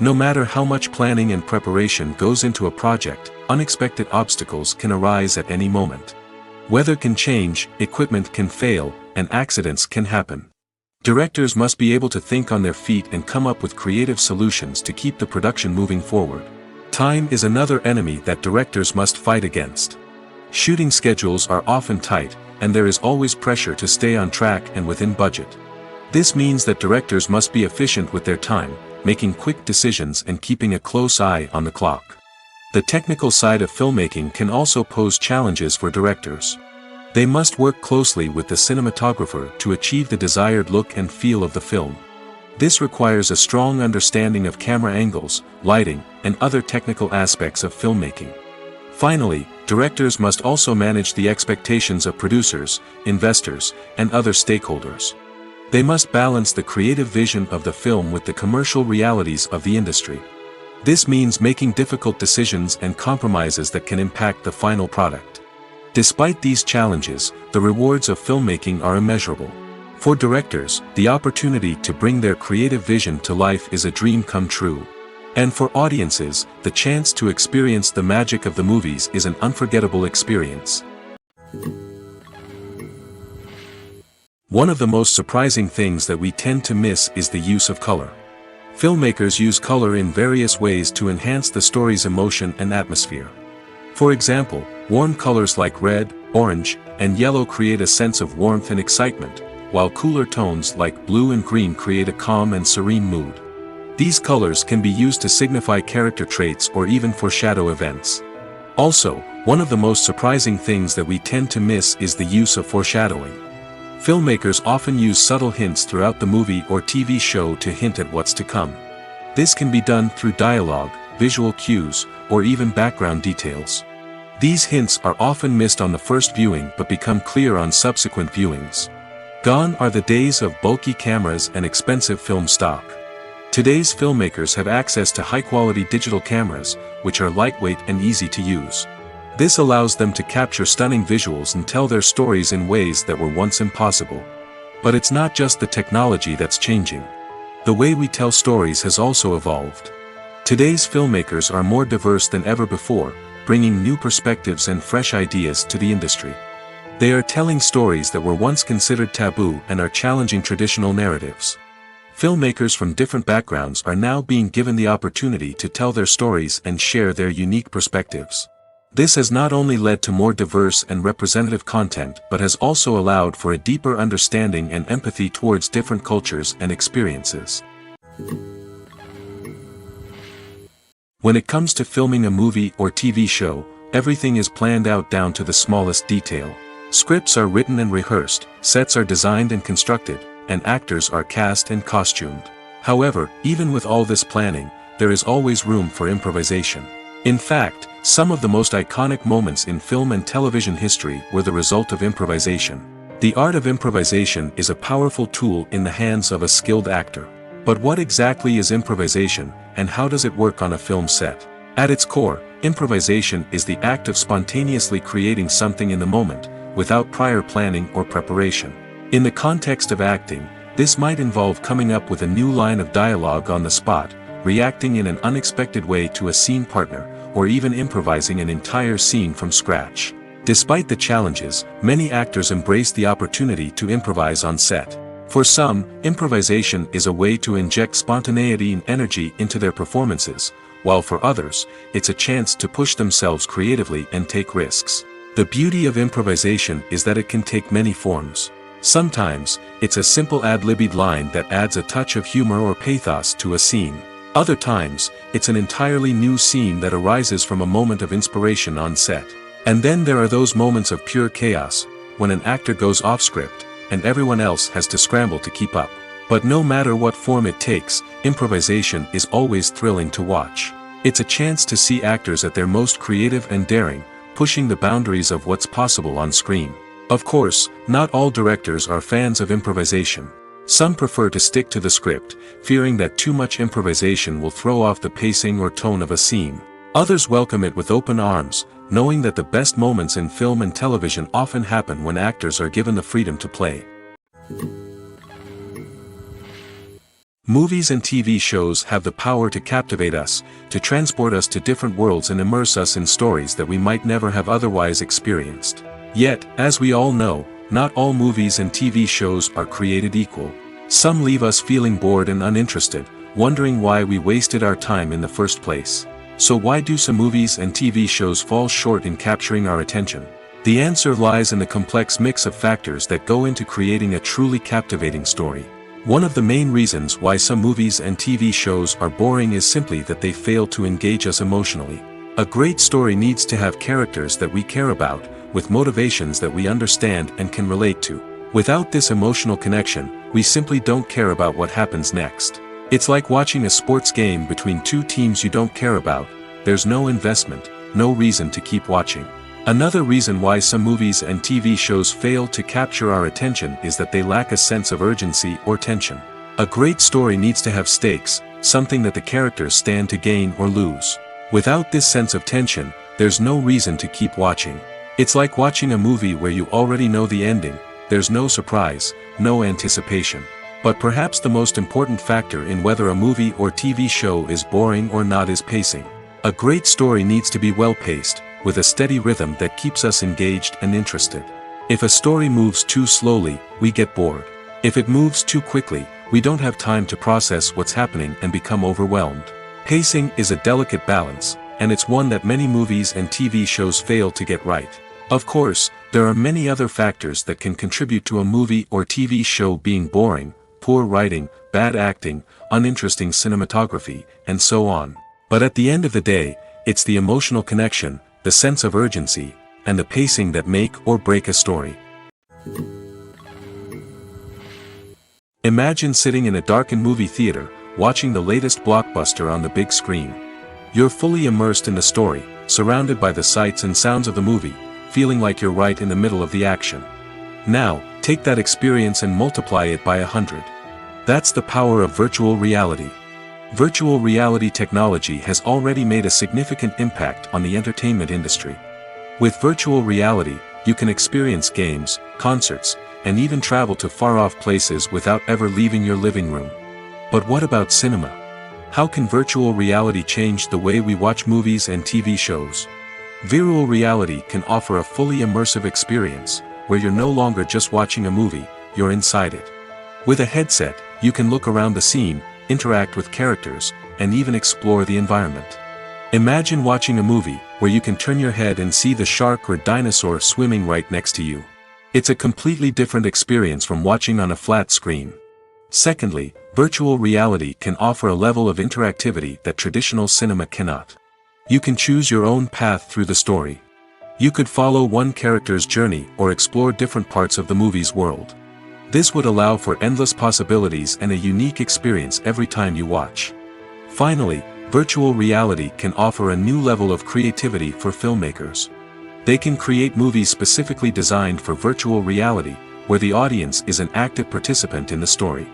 No matter how much planning and preparation goes into a project, unexpected obstacles can arise at any moment. Weather can change, equipment can fail, and accidents can happen. Directors must be able to think on their feet and come up with creative solutions to keep the production moving forward. Time is another enemy that directors must fight against. Shooting schedules are often tight, and there is always pressure to stay on track and within budget. This means that directors must be efficient with their time, making quick decisions and keeping a close eye on the clock. The technical side of filmmaking can also pose challenges for directors. They must work closely with the cinematographer to achieve the desired look and feel of the film. This requires a strong understanding of camera angles, lighting, and other technical aspects of filmmaking. Finally, directors must also manage the expectations of producers, investors, and other stakeholders. They must balance the creative vision of the film with the commercial realities of the industry. This means making difficult decisions and compromises that can impact the final product. Despite these challenges, the rewards of filmmaking are immeasurable. For directors, the opportunity to bring their creative vision to life is a dream come true. And for audiences, the chance to experience the magic of the movies is an unforgettable experience. One of the most surprising things that we tend to miss is the use of color. Filmmakers use color in various ways to enhance the story's emotion and atmosphere. For example, warm colors like red, orange, and yellow create a sense of warmth and excitement, while cooler tones like blue and green create a calm and serene mood. These colors can be used to signify character traits or even foreshadow events. Also, one of the most surprising things that we tend to miss is the use of foreshadowing. Filmmakers often use subtle hints throughout the movie or TV show to hint at what's to come. This can be done through dialogue, visual cues, or even background details. These hints are often missed on the first viewing but become clear on subsequent viewings. Gone are the days of bulky cameras and expensive film stock. Today's filmmakers have access to high-quality digital cameras, which are lightweight and easy to use. This allows them to capture stunning visuals and tell their stories in ways that were once impossible. But it's not just the technology that's changing. The way we tell stories has also evolved. Today's filmmakers are more diverse than ever before, bringing new perspectives and fresh ideas to the industry. They are telling stories that were once considered taboo and are challenging traditional narratives. Filmmakers from different backgrounds are now being given the opportunity to tell their stories and share their unique perspectives. This has not only led to more diverse and representative content but has also allowed for a deeper understanding and empathy towards different cultures and experiences. When it comes to filming a movie or TV show, everything is planned out down to the smallest detail. Scripts are written and rehearsed, sets are designed and constructed, and actors are cast and costumed. However, even with all this planning, there is always room for improvisation. In fact, some of the most iconic moments in film and television history were the result of improvisation. The art of improvisation is a powerful tool in the hands of a skilled actor. But what exactly is improvisation, and how does it work on a film set? At its core, improvisation is the act of spontaneously creating something in the moment, without prior planning or preparation. In the context of acting, this might involve coming up with a new line of dialogue on the spot, reacting in an unexpected way to a scene partner, or even improvising an entire scene from scratch. Despite the challenges, many actors embrace the opportunity to improvise on set. For some, improvisation is a way to inject spontaneity and energy into their performances, while for others, it's a chance to push themselves creatively and take risks. The beauty of improvisation is that it can take many forms. Sometimes, it's a simple ad-libbed line that adds a touch of humor or pathos to a scene. Other times, it's an entirely new scene that arises from a moment of inspiration on set. And then there are those moments of pure chaos, when an actor goes off script, and everyone else has to scramble to keep up. But no matter what form it takes, improvisation is always thrilling to watch. It's a chance to see actors at their most creative and daring, pushing the boundaries of what's possible on screen. Of course, not all directors are fans of improvisation. Some prefer to stick to the script, fearing that too much improvisation will throw off the pacing or tone of a scene. Others welcome it with open arms, knowing that the best moments in film and television often happen when actors are given the freedom to play. Movies and TV shows have the power to captivate us, to transport us to different worlds and immerse us in stories that we might never have otherwise experienced. Yet, as we all know, not all movies and TV shows are created equal. Some leave us feeling bored and uninterested, wondering why we wasted our time in the first place. So why do some movies and TV shows fall short in capturing our attention? The answer lies in the complex mix of factors that go into creating a truly captivating story. One of the main reasons why some movies and TV shows are boring is simply that they fail to engage us emotionally. A great story needs to have characters that we care about, with motivations that we understand and can relate to. Without this emotional connection, we simply don't care about what happens next. It's like watching a sports game between two teams you don't care about. There's no investment, no reason to keep watching. Another reason why some movies and TV shows fail to capture our attention is that they lack a sense of urgency or tension. A great story needs to have stakes, something that the characters stand to gain or lose. Without this sense of tension, there's no reason to keep watching. It's like watching a movie where you already know the ending. There's no surprise, no anticipation. But perhaps the most important factor in whether a movie or TV show is boring or not is pacing. A great story needs to be well-paced, with a steady rhythm that keeps us engaged and interested. If a story moves too slowly, we get bored. If it moves too quickly, we don't have time to process what's happening and become overwhelmed. Pacing is a delicate balance, and it's one that many movies and TV shows fail to get right. Of course, there are many other factors that can contribute to a movie or TV show being boring: poor writing, bad acting, uninteresting cinematography, and so on. But at the end of the day, it's the emotional connection, the sense of urgency, and the pacing that make or break a story. Imagine sitting in a darkened movie theater, watching the latest blockbuster on the big screen. You're fully immersed in the story, surrounded by the sights and sounds of the movie, feeling like you're right in the middle of the action. Now, take that experience and multiply it by 100. That's the power of virtual reality. Virtual reality technology has already made a significant impact on the entertainment industry. With virtual reality, you can experience games, concerts, and even travel to far-off places without ever leaving your living room. But what about cinema? How can virtual reality change the way we watch movies and TV shows? Virtual reality can offer a fully immersive experience, where you're no longer just watching a movie, you're inside it. With a headset, you can look around the scene, interact with characters, and even explore the environment. Imagine watching a movie where you can turn your head and see the shark or dinosaur swimming right next to you. It's a completely different experience from watching on a flat screen. Secondly, virtual reality can offer a level of interactivity that traditional cinema cannot. You can choose your own path through the story. You could follow one character's journey or explore different parts of the movie's world. This would allow for endless possibilities and a unique experience every time you watch. Finally, virtual reality can offer a new level of creativity for filmmakers. They can create movies specifically designed for virtual reality, where the audience is an active participant in the story.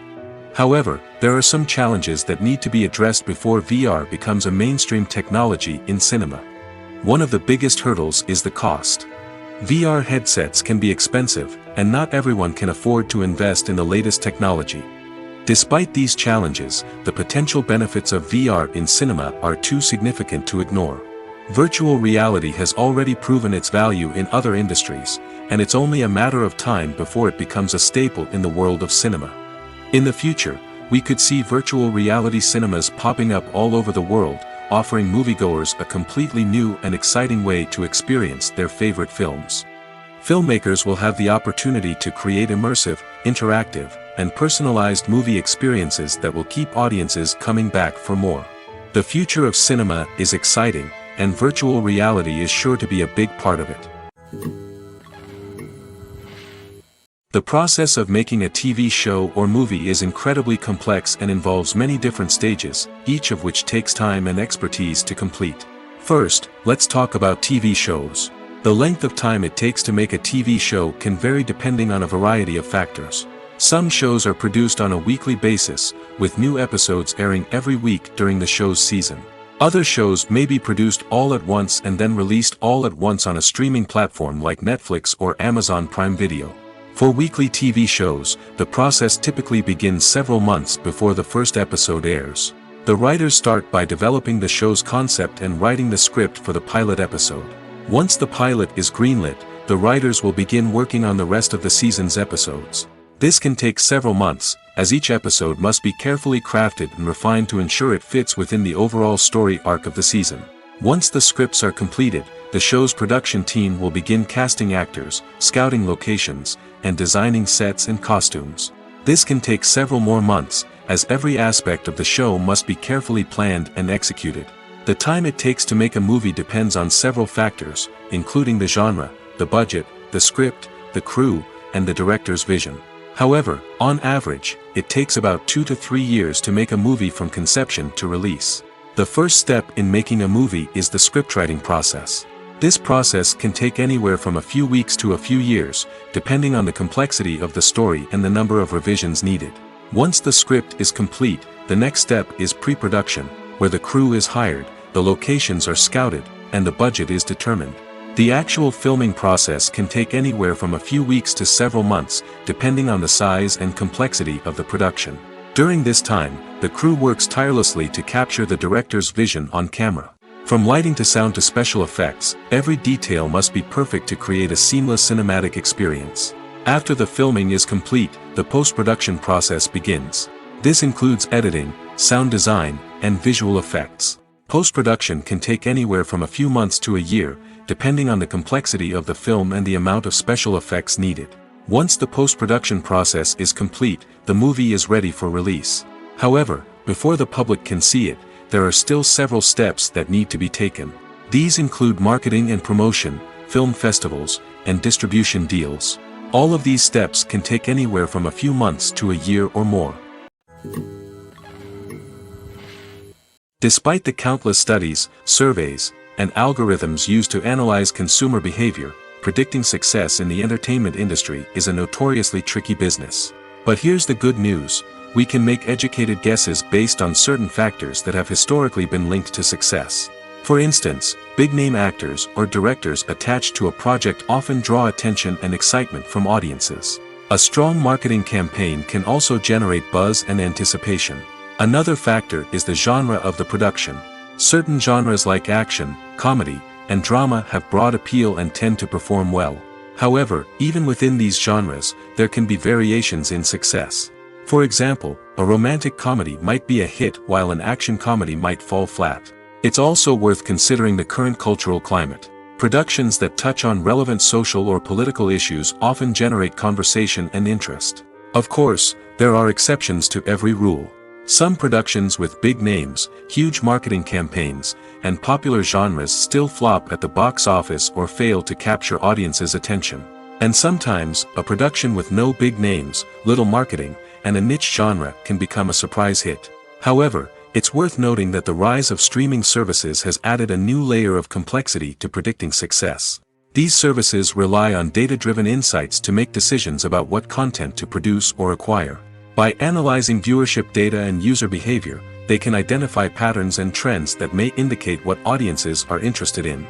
However, there are some challenges that need to be addressed before VR becomes a mainstream technology in cinema. One of the biggest hurdles is the cost. VR headsets can be expensive, and not everyone can afford to invest in the latest technology. Despite these challenges, the potential benefits of VR in cinema are too significant to ignore. Virtual reality has already proven its value in other industries, and it's only a matter of time before it becomes a staple in the world of cinema. In the future, we could see virtual reality cinemas popping up all over the world, offering moviegoers a completely new and exciting way to experience their favorite films. Filmmakers will have the opportunity to create immersive, interactive, and personalized movie experiences that will keep audiences coming back for more. The future of cinema is exciting, and virtual reality is sure to be a big part of it. The process of making a TV show or movie is incredibly complex and involves many different stages, each of which takes time and expertise to complete. First, let's talk about TV shows. The length of time it takes to make a TV show can vary depending on a variety of factors. Some shows are produced on a weekly basis, with new episodes airing every week during the show's season. Other shows may be produced all at once and then released all at once on a streaming platform like Netflix or Amazon Prime Video. For weekly TV shows, the process typically begins several months before the first episode airs. The writers start by developing the show's concept and writing the script for the pilot episode. Once the pilot is greenlit, the writers will begin working on the rest of the season's episodes. This can take several months, as each episode must be carefully crafted and refined to ensure it fits within the overall story arc of the season. Once the scripts are completed, the show's production team will begin casting actors, scouting locations, and designing sets and costumes. This can take several more months, as every aspect of the show must be carefully planned and executed. The time it takes to make a movie depends on several factors, including the genre, the budget, the script, the crew, and the director's vision. However, on average, it takes about 2 to 3 years to make a movie from conception to release. The first step in making a movie is the scriptwriting process. This process can take anywhere from a few weeks to a few years, depending on the complexity of the story and the number of revisions needed. Once the script is complete, the next step is pre-production, where the crew is hired, the locations are scouted, and the budget is determined. The actual filming process can take anywhere from a few weeks to several months, depending on the size and complexity of the production. During this time, the crew works tirelessly to capture the director's vision on camera. From lighting to sound to special effects, every detail must be perfect to create a seamless cinematic experience. After the filming is complete, the post-production process begins. This includes editing, sound design, and visual effects. Post-production can take anywhere from a few months to a year, depending on the complexity of the film and the amount of special effects needed. Once the post-production process is complete, the movie is ready for release. However, before the public can see it, there are still several steps that need to be taken. These include marketing and promotion, film festivals, and distribution deals. All of these steps can take anywhere from a few months to a year or more. Despite the countless studies, surveys, and algorithms used to analyze consumer behavior, predicting success in the entertainment industry is a notoriously tricky business. But here's the good news: we can make educated guesses based on certain factors that have historically been linked to success. For instance, big-name actors or directors attached to a project often draw attention and excitement from audiences. A strong marketing campaign can also generate buzz and anticipation. Another factor is the genre of the production. Certain genres like action, comedy, and drama have broad appeal and tend to perform well. However, even within these genres, there can be variations in success. For example, a romantic comedy might be a hit while an action comedy might fall flat. It's also worth considering the current cultural climate. Productions that touch on relevant social or political issues often generate conversation and interest. Of course, there are exceptions to every rule. Some productions with big names, huge marketing campaigns, and popular genres still flop at the box office or fail to capture audiences' attention. And sometimes, a production with no big names, little marketing, and a niche genre can become a surprise hit. However, it's worth noting that the rise of streaming services has added a new layer of complexity to predicting success. These services rely on data-driven insights to make decisions about what content to produce or acquire. By analyzing viewership data and user behavior, they can identify patterns and trends that may indicate what audiences are interested in.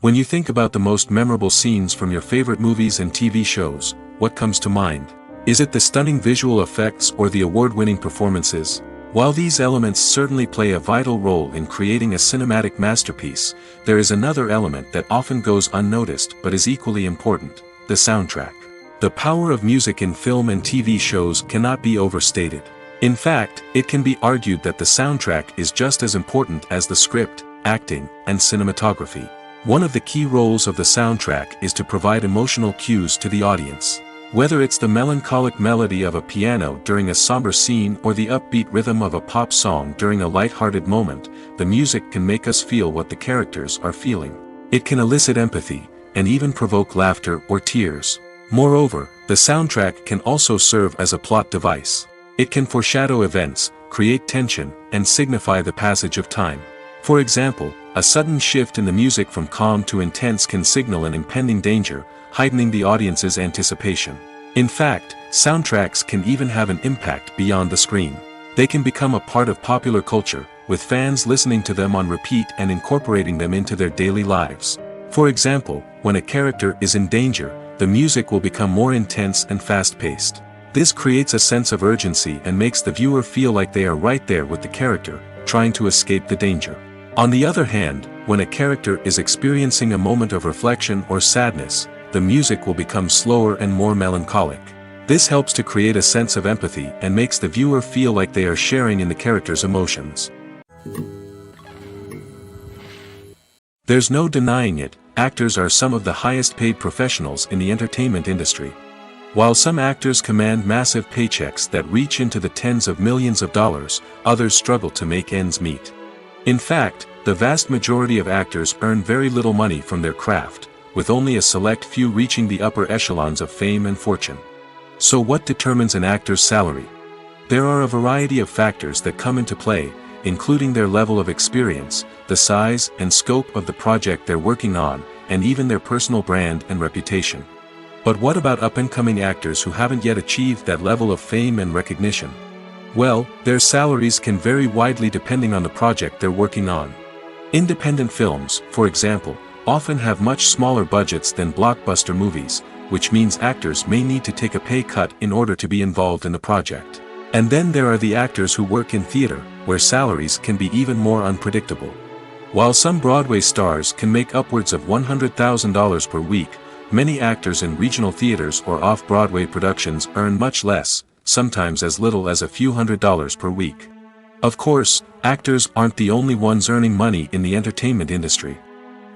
When you think about the most memorable scenes from your favorite movies and TV shows, what comes to mind? Is it the stunning visual effects or the award-winning performances? While these elements certainly play a vital role in creating a cinematic masterpiece, there is another element that often goes unnoticed but is equally important: the soundtrack. The power of music in film and TV shows cannot be overstated. In fact, it can be argued that the soundtrack is just as important as the script, acting, and cinematography. One of the key roles of the soundtrack is to provide emotional cues to the audience. Whether it's the melancholic melody of a piano during a somber scene or the upbeat rhythm of a pop song during a light-hearted moment, the music can make us feel what the characters are feeling. It can elicit empathy, and even provoke laughter or tears. Moreover, the soundtrack can also serve as a plot device. It can foreshadow events, create tension, and signify the passage of time. For example, a sudden shift in the music from calm to intense can signal an impending danger, heightening the audience's anticipation. In fact, soundtracks can even have an impact beyond the screen. They can become a part of popular culture, with fans listening to them on repeat and incorporating them into their daily lives. For example, when a character is in danger, the music will become more intense and fast-paced. This creates a sense of urgency and makes the viewer feel like they are right there with the character, trying to escape the danger. On the other hand, when a character is experiencing a moment of reflection or sadness, the music will become slower and more melancholic. This helps to create a sense of empathy and makes the viewer feel like they are sharing in the character's emotions. There's no denying it, actors are some of the highest-paid professionals in the entertainment industry. While some actors command massive paychecks that reach into the tens of millions of dollars, others struggle to make ends meet. In fact, the vast majority of actors earn very little money from their craft, with only a select few reaching the upper echelons of fame and fortune. So what determines an actor's salary? There are a variety of factors that come into play, including their level of experience, the size and scope of the project they're working on, and even their personal brand and reputation. But what about up-and-coming actors who haven't yet achieved that level of fame and recognition? Well, their salaries can vary widely depending on the project they're working on. Independent films, for example, often have much smaller budgets than blockbuster movies, which means actors may need to take a pay cut in order to be involved in the project. And then there are the actors who work in theater, where salaries can be even more unpredictable. While some Broadway stars can make upwards of $100,000 per week, many actors in regional theaters or off-Broadway productions earn much less, sometimes as little as a few $100s per week. Of course, actors aren't the only ones earning money in the entertainment industry.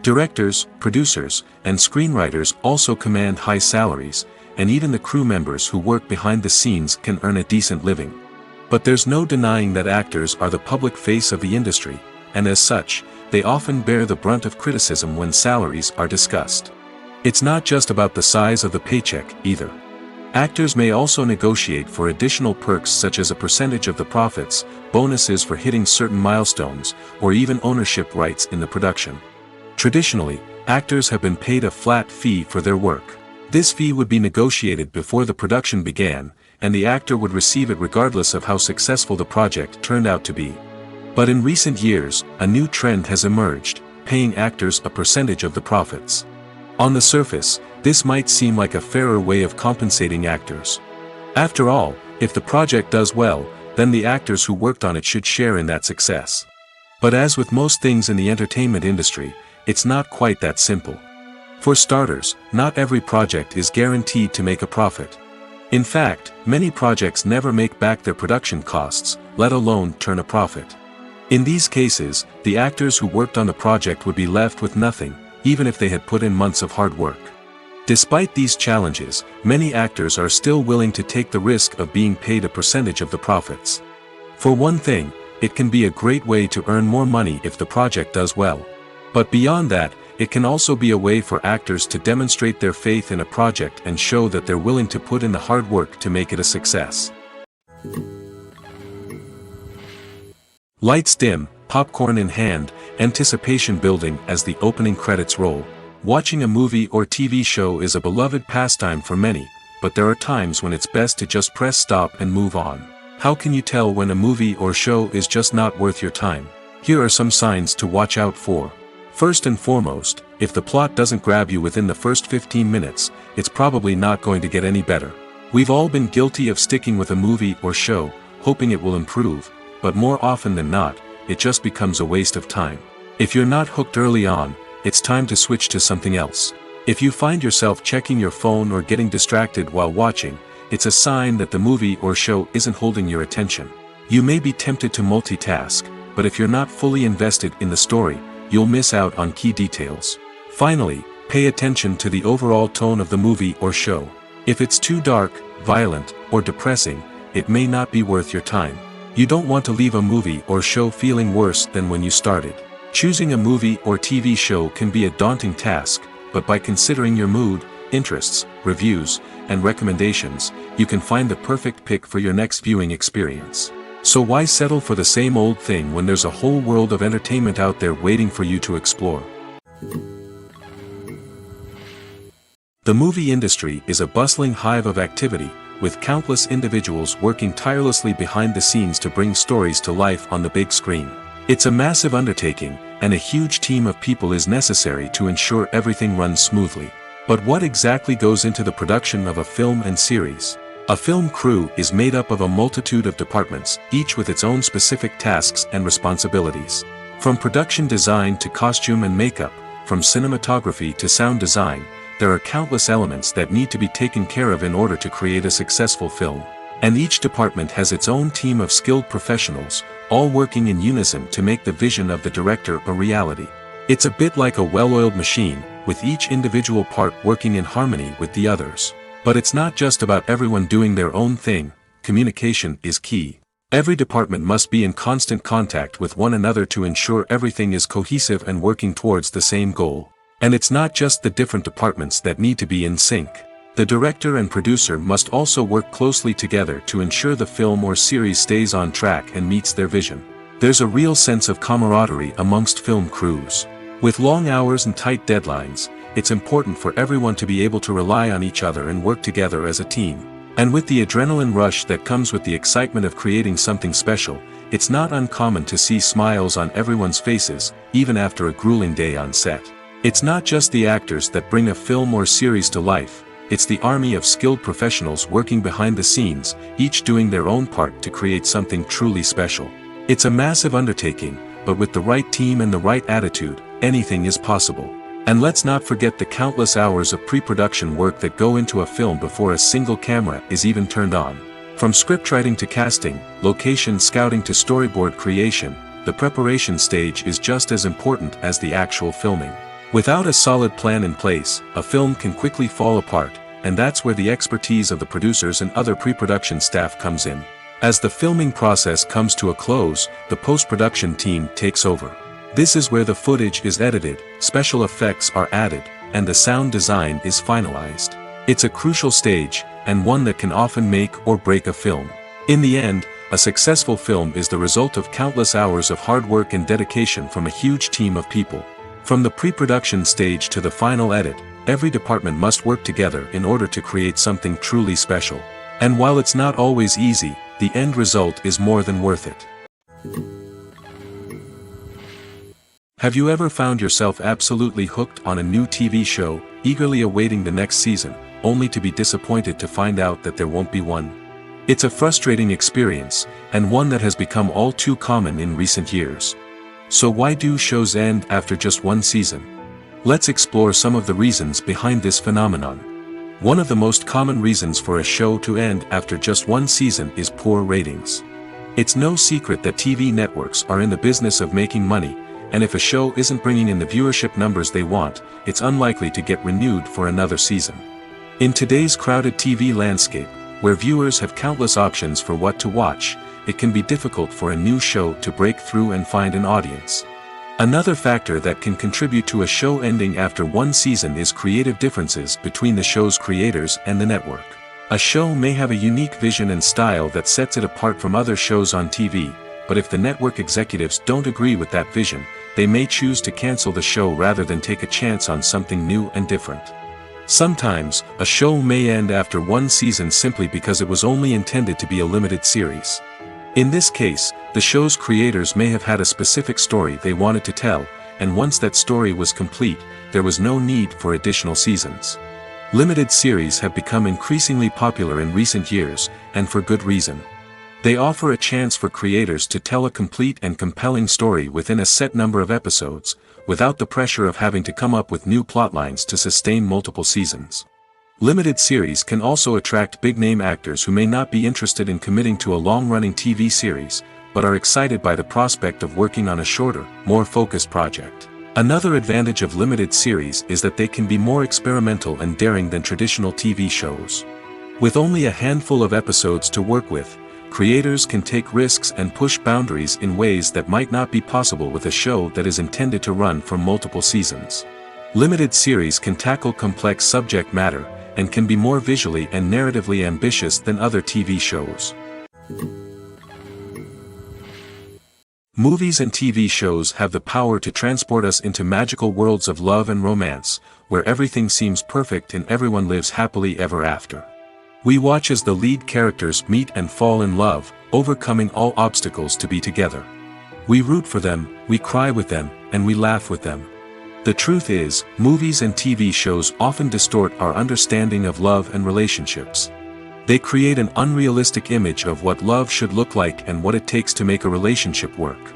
Directors, producers, and screenwriters also command high salaries, and even the crew members who work behind the scenes can earn a decent living. But there's no denying that actors are the public face of the industry, and as such, they often bear the brunt of criticism when salaries are discussed. It's not just about the size of the paycheck, either. Actors may also negotiate for additional perks such as a percentage of the profits, bonuses for hitting certain milestones, or even ownership rights in the production. Traditionally, actors have been paid a flat fee for their work. This fee would be negotiated before the production began, and the actor would receive it regardless of how successful the project turned out to be. But in recent years, a new trend has emerged, paying actors a percentage of the profits. On the surface, this might seem like a fairer way of compensating actors. After all, if the project does well, then the actors who worked on it should share in that success. But as with most things in the entertainment industry, it's not quite that simple. For starters, not every project is guaranteed to make a profit. In fact, many projects never make back their production costs, let alone turn a profit. In these cases, the actors who worked on the project would be left with nothing, even if they had put in months of hard work. Despite these challenges, many actors are still willing to take the risk of being paid a percentage of the profits. For one thing, it can be a great way to earn more money if the project does well. But beyond that, it can also be a way for actors to demonstrate their faith in a project and show that they're willing to put in the hard work to make it a success. Lights dim, popcorn in hand, anticipation building as the opening credits roll. Watching a movie or TV show is a beloved pastime for many, but there are times when it's best to just press stop and move on. How can you tell when a movie or show is just not worth your time? Here are some signs to watch out for. First and foremost, if the plot doesn't grab you within the first 15 minutes, it's probably not going to get any better. We've all been guilty of sticking with a movie or show, hoping it will improve, but more often than not, it just becomes a waste of time. If you're not hooked early on, it's time to switch to something else. If you find yourself checking your phone or getting distracted while watching, it's a sign that the movie or show isn't holding your attention. You may be tempted to multitask, but if you're not fully invested in the story, you'll miss out on key details. Finally, pay attention to the overall tone of the movie or show. If it's too dark, violent, or depressing, it may not be worth your time. You don't want to leave a movie or show feeling worse than when you started. Choosing a movie or TV show can be a daunting task, but by considering your mood, interests, reviews, and recommendations, you can find the perfect pick for your next viewing experience. So why settle for the same old thing when there's a whole world of entertainment out there waiting for you to explore? The movie industry is a bustling hive of activity, with countless individuals working tirelessly behind the scenes to bring stories to life on the big screen. It's a massive undertaking, and a huge team of people is necessary to ensure everything runs smoothly. But what exactly goes into the production of a film and series? A film crew is made up of a multitude of departments, each with its own specific tasks and responsibilities. From production design to costume and makeup, from cinematography to sound design, there are countless elements that need to be taken care of in order to create a successful film. And each department has its own team of skilled professionals, all working in unison to make the vision of the director a reality. It's a bit like a well-oiled machine, with each individual part working in harmony with the others. But it's not just about everyone doing their own thing. Communication is key. Every department must be in constant contact with one another to ensure everything is cohesive and working towards the same goal. And it's not just the different departments that need to be in sync. The director and producer must also work closely together to ensure the film or series stays on track and meets their vision. There's a real sense of camaraderie amongst film crews. With long hours and tight deadlines, it's important for everyone to be able to rely on each other and work together as a team. And with the adrenaline rush that comes with the excitement of creating something special, it's not uncommon to see smiles on everyone's faces, even after a grueling day on set. It's not just the actors that bring a film or series to life, it's the army of skilled professionals working behind the scenes, each doing their own part to create something truly special. It's a massive undertaking, but with the right team and the right attitude, anything is possible. And let's not forget the countless hours of pre-production work that go into a film before a single camera is even turned on. From scriptwriting to casting, location scouting to storyboard creation, the preparation stage is just as important as the actual filming. Without a solid plan in place, a film can quickly fall apart, and that's where the expertise of the producers and other pre-production staff comes in. As the filming process comes to a close, the post-production team takes over. This is where the footage is edited, special effects are added, and the sound design is finalized. It's a crucial stage, and one that can often make or break a film. In the end, a successful film is the result of countless hours of hard work and dedication from a huge team of people. From the pre-production stage to the final edit, every department must work together in order to create something truly special. And while it's not always easy, the end result is more than worth it. Have you ever found yourself absolutely hooked on a new TV show, eagerly awaiting the next season, only to be disappointed to find out that there won't be one? It's a frustrating experience, and one that has become all too common in recent years. So why do shows end after just one season? Let's explore some of the reasons behind this phenomenon. One of the most common reasons for a show to end after just one season is poor ratings. It's no secret that TV networks are in the business of making money, and if a show isn't bringing in the viewership numbers they want, it's unlikely to get renewed for another season. In today's crowded TV landscape, where viewers have countless options for what to watch, it can be difficult for a new show to break through and find an audience. Another factor that can contribute to a show ending after one season is creative differences between the show's creators and the network. A show may have a unique vision and style that sets it apart from other shows on TV, but if the network executives don't agree with that vision, they may choose to cancel the show rather than take a chance on something new and different. Sometimes, a show may end after one season simply because it was only intended to be a limited series. In this case, the show's creators may have had a specific story they wanted to tell, and once that story was complete, there was no need for additional seasons. Limited series have become increasingly popular in recent years, and for good reason. They offer a chance for creators to tell a complete and compelling story within a set number of episodes, without the pressure of having to come up with new plotlines to sustain multiple seasons. Limited series can also attract big-name actors who may not be interested in committing to a long-running TV series, but are excited by the prospect of working on a shorter, more focused project. Another advantage of limited series is that they can be more experimental and daring than traditional TV shows. With only a handful of episodes to work with, creators can take risks and push boundaries in ways that might not be possible with a show that is intended to run for multiple seasons. Limited series can tackle complex subject matter, and can be more visually and narratively ambitious than other TV shows. Movies and TV shows have the power to transport us into magical worlds of love and romance, where everything seems perfect and everyone lives happily ever after. We watch as the lead characters meet and fall in love, overcoming all obstacles to be together. We root for them, we cry with them, and we laugh with them. The truth is, movies and TV shows often distort our understanding of love and relationships. They create an unrealistic image of what love should look like and what it takes to make a relationship work.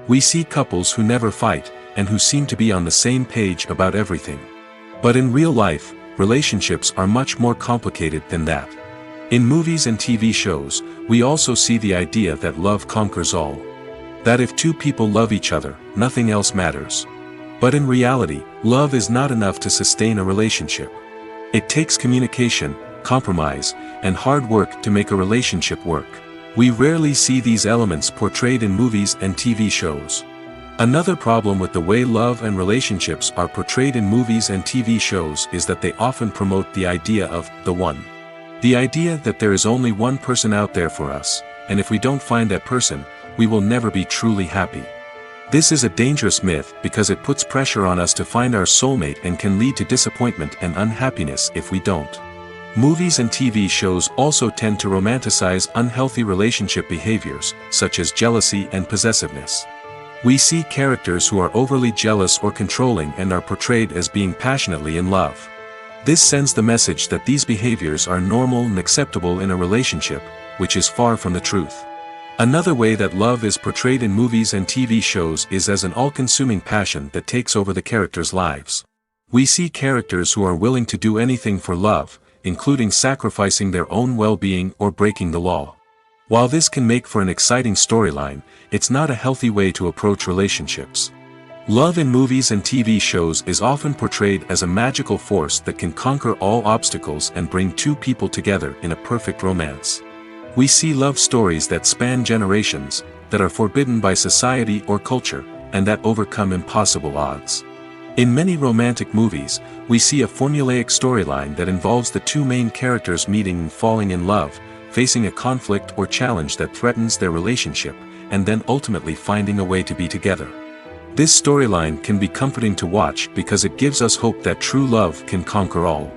We see couples who never fight, and who seem to be on the same page about everything. But in real life, relationships are much more complicated than that. In movies and TV shows, we also see the idea that love conquers all. That if two people love each other, nothing else matters. But in reality, love is not enough to sustain a relationship. It takes communication, compromise, and hard work to make a relationship work. We rarely see these elements portrayed in movies and TV shows. Another problem with the way love and relationships are portrayed in movies and TV shows is that they often promote the idea of the one. The idea that there is only one person out there for us, and if we don't find that person, we will never be truly happy. This is a dangerous myth because it puts pressure on us to find our soulmate and can lead to disappointment and unhappiness if we don't. Movies and TV shows also tend to romanticize unhealthy relationship behaviors, such as jealousy and possessiveness. We see characters who are overly jealous or controlling and are portrayed as being passionately in love. This sends the message that these behaviors are normal and acceptable in a relationship, which is far from the truth. Another way that love is portrayed in movies and TV shows is as an all-consuming passion that takes over the characters' lives. We see characters who are willing to do anything for love, including sacrificing their own well-being or breaking the law. While this can make for an exciting storyline, it's not a healthy way to approach relationships. Love in movies and TV shows is often portrayed as a magical force that can conquer all obstacles and bring two people together in a perfect romance. We see love stories that span generations, that are forbidden by society or culture, and that overcome impossible odds. In many romantic movies, we see a formulaic storyline that involves the two main characters meeting and falling in love, facing a conflict or challenge that threatens their relationship, and then ultimately finding a way to be together. This storyline can be comforting to watch because it gives us hope that true love can conquer all.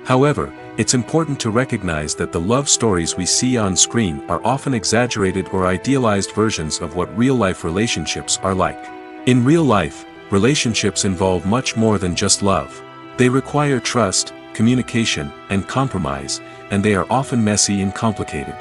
However, it's important to recognize that the love stories we see on screen are often exaggerated or idealized versions of what real-life relationships are like. In real life, relationships involve much more than just love. They require trust, communication, and compromise, and they are often messy and complicated.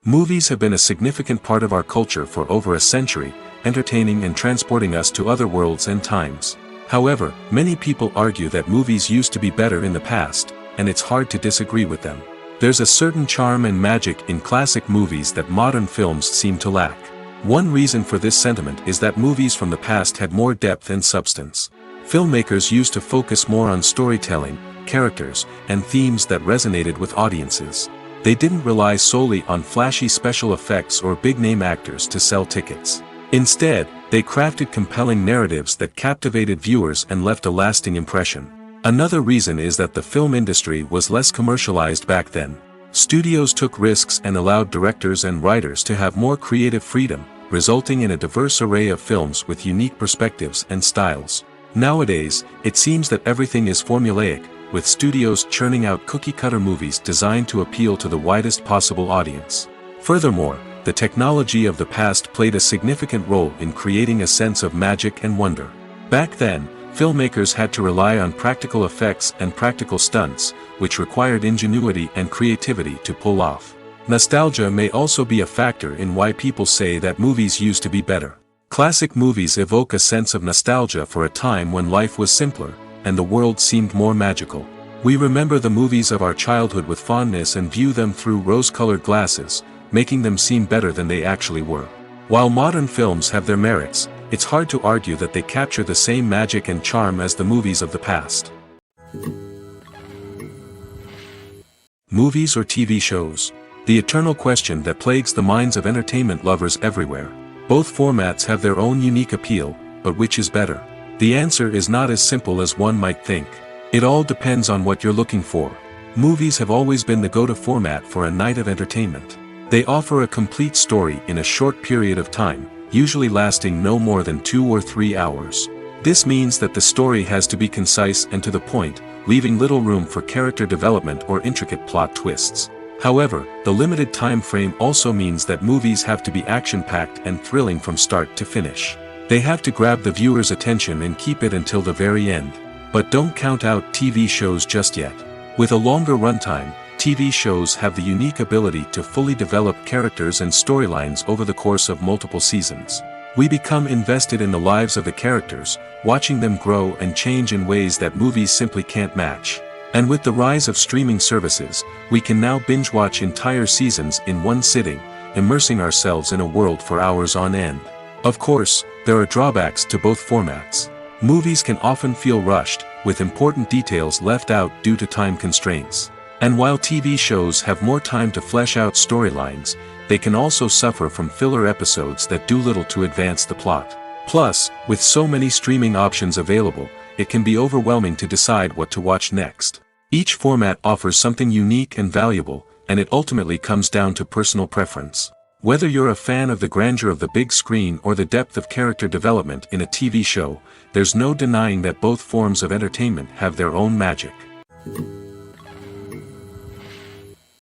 Movies have been a significant part of our culture for over a century, entertaining and transporting us to other worlds and times. However, many people argue that movies used to be better in the past, and it's hard to disagree with them. There's a certain charm and magic in classic movies that modern films seem to lack. One reason for this sentiment is that movies from the past had more depth and substance. Filmmakers used to focus more on storytelling, characters, and themes that resonated with audiences. They didn't rely solely on flashy special effects or big-name actors to sell tickets. Instead, they crafted compelling narratives that captivated viewers and left a lasting impression. Another reason is that the film industry was less commercialized back then. Studios took risks and allowed directors and writers to have more creative freedom, resulting in a diverse array of films with unique perspectives and styles. Nowadays, it seems that everything is formulaic, with studios churning out cookie-cutter movies designed to appeal to the widest possible audience. Furthermore, the technology of the past played a significant role in creating a sense of magic and wonder. Back then, filmmakers had to rely on practical effects and practical stunts, which required ingenuity and creativity to pull off. Nostalgia may also be a factor in why people say that movies used to be better. Classic movies evoke a sense of nostalgia for a time when life was simpler, and the world seemed more magical. We remember the movies of our childhood with fondness and view them through rose-colored glasses, making them seem better than they actually were. While modern films have their merits, it's hard to argue that they capture the same magic and charm as the movies of the past. Movies or TV shows? The eternal question that plagues the minds of entertainment lovers everywhere. Both formats have their own unique appeal, but which is better? The answer is not as simple as one might think. It all depends on what you're looking for. Movies have always been the go-to format for a night of entertainment. They offer a complete story in a short period of time, usually lasting no more than 2 or 3 hours. This means that the story has to be concise and to the point, leaving little room for character development or intricate plot twists. However, the limited time frame also means that movies have to be action-packed and thrilling from start to finish. They have to grab the viewer's attention and keep it until the very end. But don't count out TV shows just yet. With a longer runtime, TV shows have the unique ability to fully develop characters and storylines over the course of multiple seasons. We become invested in the lives of the characters, watching them grow and change in ways that movies simply can't match. And with the rise of streaming services, we can now binge-watch entire seasons in one sitting, immersing ourselves in a world for hours on end. Of course, there are drawbacks to both formats. Movies can often feel rushed, with important details left out due to time constraints. And while TV shows have more time to flesh out storylines, they can also suffer from filler episodes that do little to advance the plot. Plus, with so many streaming options available, it can be overwhelming to decide what to watch next. Each format offers something unique and valuable, and it ultimately comes down to personal preference. Whether you're a fan of the grandeur of the big screen or the depth of character development in a TV show, there's no denying that both forms of entertainment have their own magic.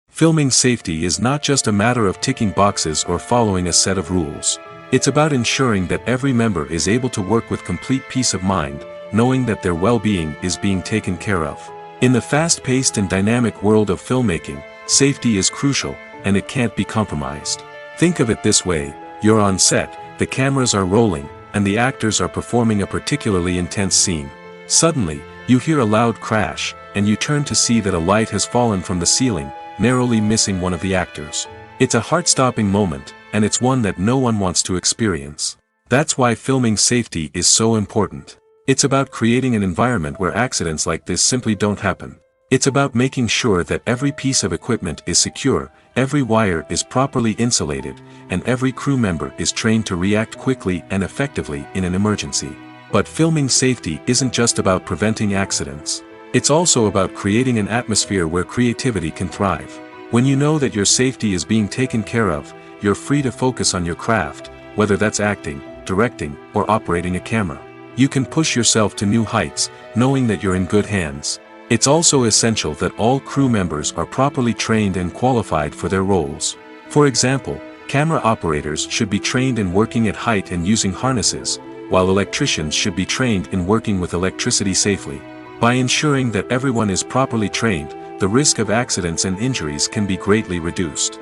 Filming safety is not just a matter of ticking boxes or following a set of rules. It's about ensuring that every member is able to work with complete peace of mind, knowing that their well-being is being taken care of. In the fast-paced and dynamic world of filmmaking, safety is crucial, and it can't be compromised. Think of it this way: you're on set, the cameras are rolling, and the actors are performing a particularly intense scene. Suddenly, you hear a loud crash, and you turn to see that a light has fallen from the ceiling, narrowly missing one of the actors. It's a heart-stopping moment, and it's one that no one wants to experience. That's why filming safety is so important. It's about creating an environment where accidents like this simply don't happen. It's about making sure that every piece of equipment is secure, every wire is properly insulated, and every crew member is trained to react quickly and effectively in an emergency. But filming safety isn't just about preventing accidents. It's also about creating an atmosphere where creativity can thrive. When you know that your safety is being taken care of, you're free to focus on your craft, whether that's acting, directing, or operating a camera. You can push yourself to new heights, knowing that you're in good hands. It's also essential that all crew members are properly trained and qualified for their roles. For example, camera operators should be trained in working at height and using harnesses, while electricians should be trained in working with electricity safely. By ensuring that everyone is properly trained, the risk of accidents and injuries can be greatly reduced.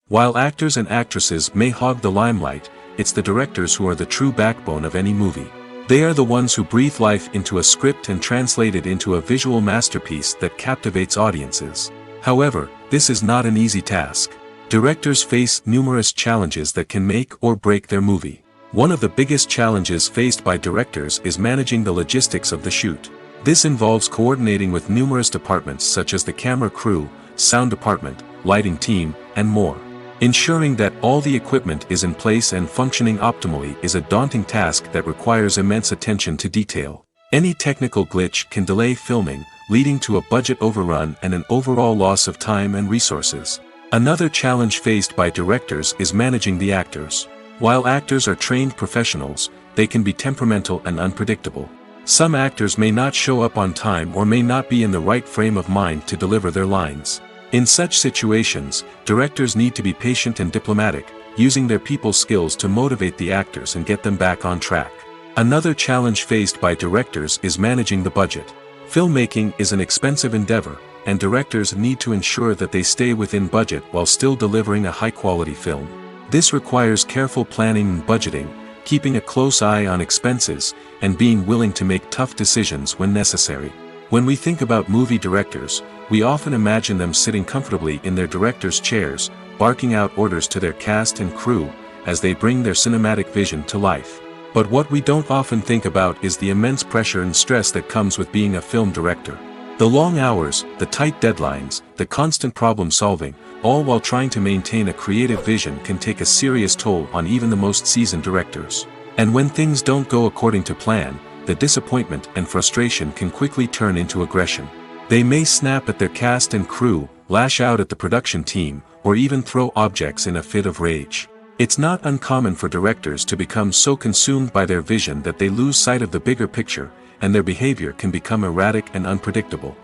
While actors and actresses may hog the limelight, it's the directors who are the true backbone of any movie. They are the ones who breathe life into a script and translate it into a visual masterpiece that captivates audiences. However, this is not an easy task. Directors face numerous challenges that can make or break their movie. One of the biggest challenges faced by directors is managing the logistics of the shoot. This involves coordinating with numerous departments such as the camera crew, sound department, lighting team, and more. Ensuring that all the equipment is in place and functioning optimally is a daunting task that requires immense attention to detail. Any technical glitch can delay filming, leading to a budget overrun and an overall loss of time and resources. Another challenge faced by directors is managing the actors. While actors are trained professionals, they can be temperamental and unpredictable. Some actors may not show up on time or may not be in the right frame of mind to deliver their lines. In such situations, directors need to be patient and diplomatic, using their people skills to motivate the actors and get them back on track. Another challenge faced by directors is managing the budget. Filmmaking is an expensive endeavor, and directors need to ensure that they stay within budget while still delivering a high-quality film. This requires careful planning and budgeting, keeping a close eye on expenses, and being willing to make tough decisions when necessary. When we think about movie directors, we often imagine them sitting comfortably in their director's chairs, barking out orders to their cast and crew, as they bring their cinematic vision to life. But what we don't often think about is the immense pressure and stress that comes with being a film director. The long hours, the tight deadlines, the constant problem solving, all while trying to maintain a creative vision can take a serious toll on even the most seasoned directors. And when things don't go according to plan, the disappointment and frustration can quickly turn into aggression. They may snap at their cast and crew, lash out at the production team, or even throw objects in a fit of rage. It's not uncommon for directors to become so consumed by their vision that they lose sight of the bigger picture, and their behavior can become erratic and unpredictable.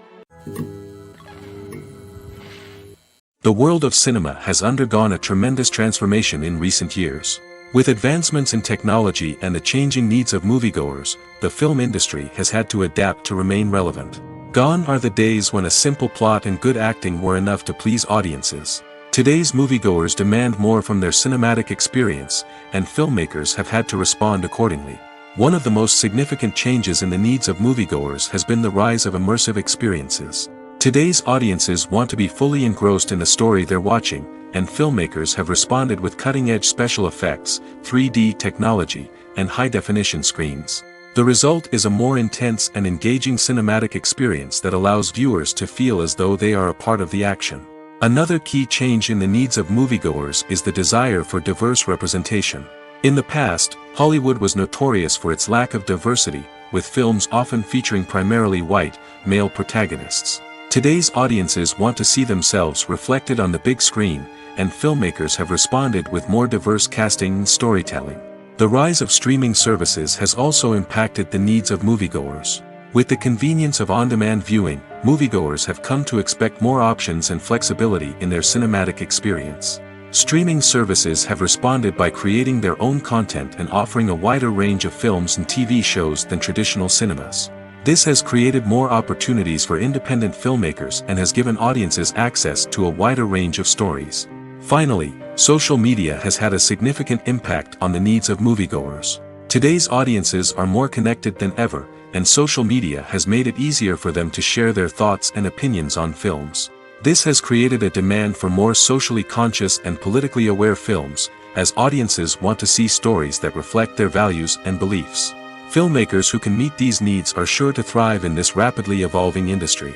The world of cinema has undergone a tremendous transformation in recent years. With advancements in technology and the changing needs of moviegoers, the film industry has had to adapt to remain relevant. Gone are the days when a simple plot and good acting were enough to please audiences. Today's moviegoers demand more from their cinematic experience, and filmmakers have had to respond accordingly. One of the most significant changes in the needs of moviegoers has been the rise of immersive experiences. Today's audiences want to be fully engrossed in the story they're watching, and filmmakers have responded with cutting-edge special effects, 3D technology, and high-definition screens. The result is a more intense and engaging cinematic experience that allows viewers to feel as though they are a part of the action. Another key change in the needs of moviegoers is the desire for diverse representation. In the past, Hollywood was notorious for its lack of diversity, with films often featuring primarily white, male protagonists. Today's audiences want to see themselves reflected on the big screen, and filmmakers have responded with more diverse casting and storytelling. The rise of streaming services has also impacted the needs of moviegoers. With the convenience of on-demand viewing, moviegoers have come to expect more options and flexibility in their cinematic experience. Streaming services have responded by creating their own content and offering a wider range of films and TV shows than traditional cinemas. This has created more opportunities for independent filmmakers and has given audiences access to a wider range of stories. Finally, social media has had a significant impact on the needs of moviegoers. Today's audiences are more connected than ever, and social media has made it easier for them to share their thoughts and opinions on films. This has created a demand for more socially conscious and politically aware films, as audiences want to see stories that reflect their values and beliefs. Filmmakers who can meet these needs are sure to thrive in this rapidly evolving industry.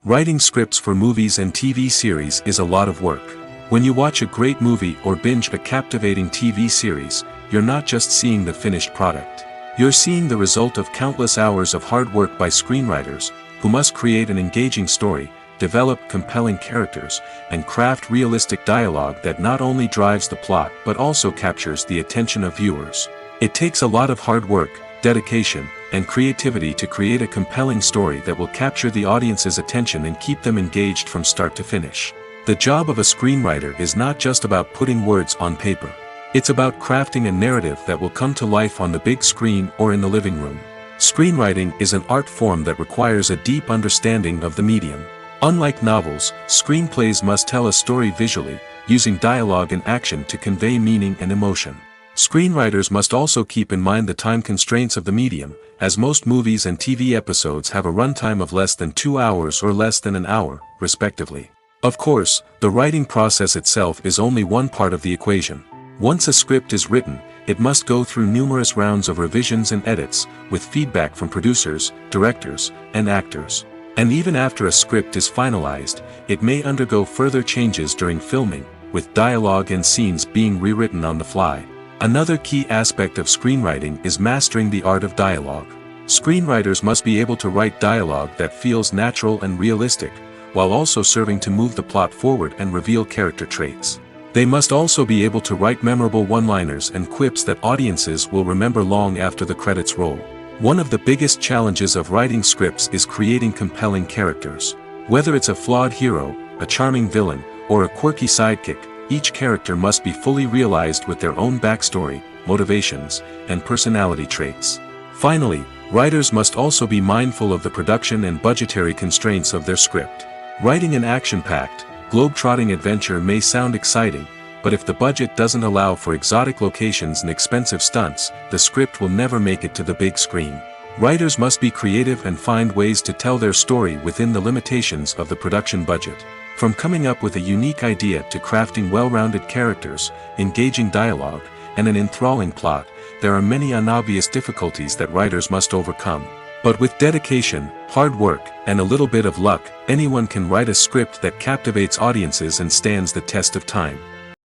Writing scripts for movies and TV series is a lot of work. When you watch a great movie or binge a captivating TV series, you're not just seeing the finished product. You're seeing the result of countless hours of hard work by screenwriters, who must create an engaging story, develop compelling characters, and craft realistic dialogue that not only drives the plot but also captures the attention of viewers. It takes a lot of hard work, dedication, and creativity to create a compelling story that will capture the audience's attention and keep them engaged from start to finish. The job of a screenwriter is not just about putting words on paper. It's about crafting a narrative that will come to life on the big screen or in the living room. Screenwriting is an art form that requires a deep understanding of the medium. Unlike novels, screenplays must tell a story visually, using dialogue and action to convey meaning and emotion. Screenwriters must also keep in mind the time constraints of the medium, as most movies and TV episodes have a runtime of less than 2 hours or less than an hour, respectively. Of course, the writing process itself is only one part of the equation. Once a script is written, it must go through numerous rounds of revisions and edits, with feedback from producers, directors, and actors. And even after a script is finalized, it may undergo further changes during filming, with dialogue and scenes being rewritten on the fly. Another key aspect of screenwriting is mastering the art of dialogue. Screenwriters must be able to write dialogue that feels natural and realistic, while also serving to move the plot forward and reveal character traits. They must also be able to write memorable one-liners and quips that audiences will remember long after the credits roll. One of the biggest challenges of writing scripts is creating compelling characters. Whether it's a flawed hero, a charming villain, or a quirky sidekick, each character must be fully realized with their own backstory, motivations, and personality traits. Finally, writers must also be mindful of the production and budgetary constraints of their script. Writing an action-packed, globe-trotting adventure may sound exciting, but if the budget doesn't allow for exotic locations and expensive stunts, the script will never make it to the big screen. Writers must be creative and find ways to tell their story within the limitations of the production budget. From coming up with a unique idea to crafting well-rounded characters, engaging dialogue, and an enthralling plot, there are many unobvious difficulties that writers must overcome. But with dedication, hard work, and a little bit of luck, anyone can write a script that captivates audiences and stands the test of time.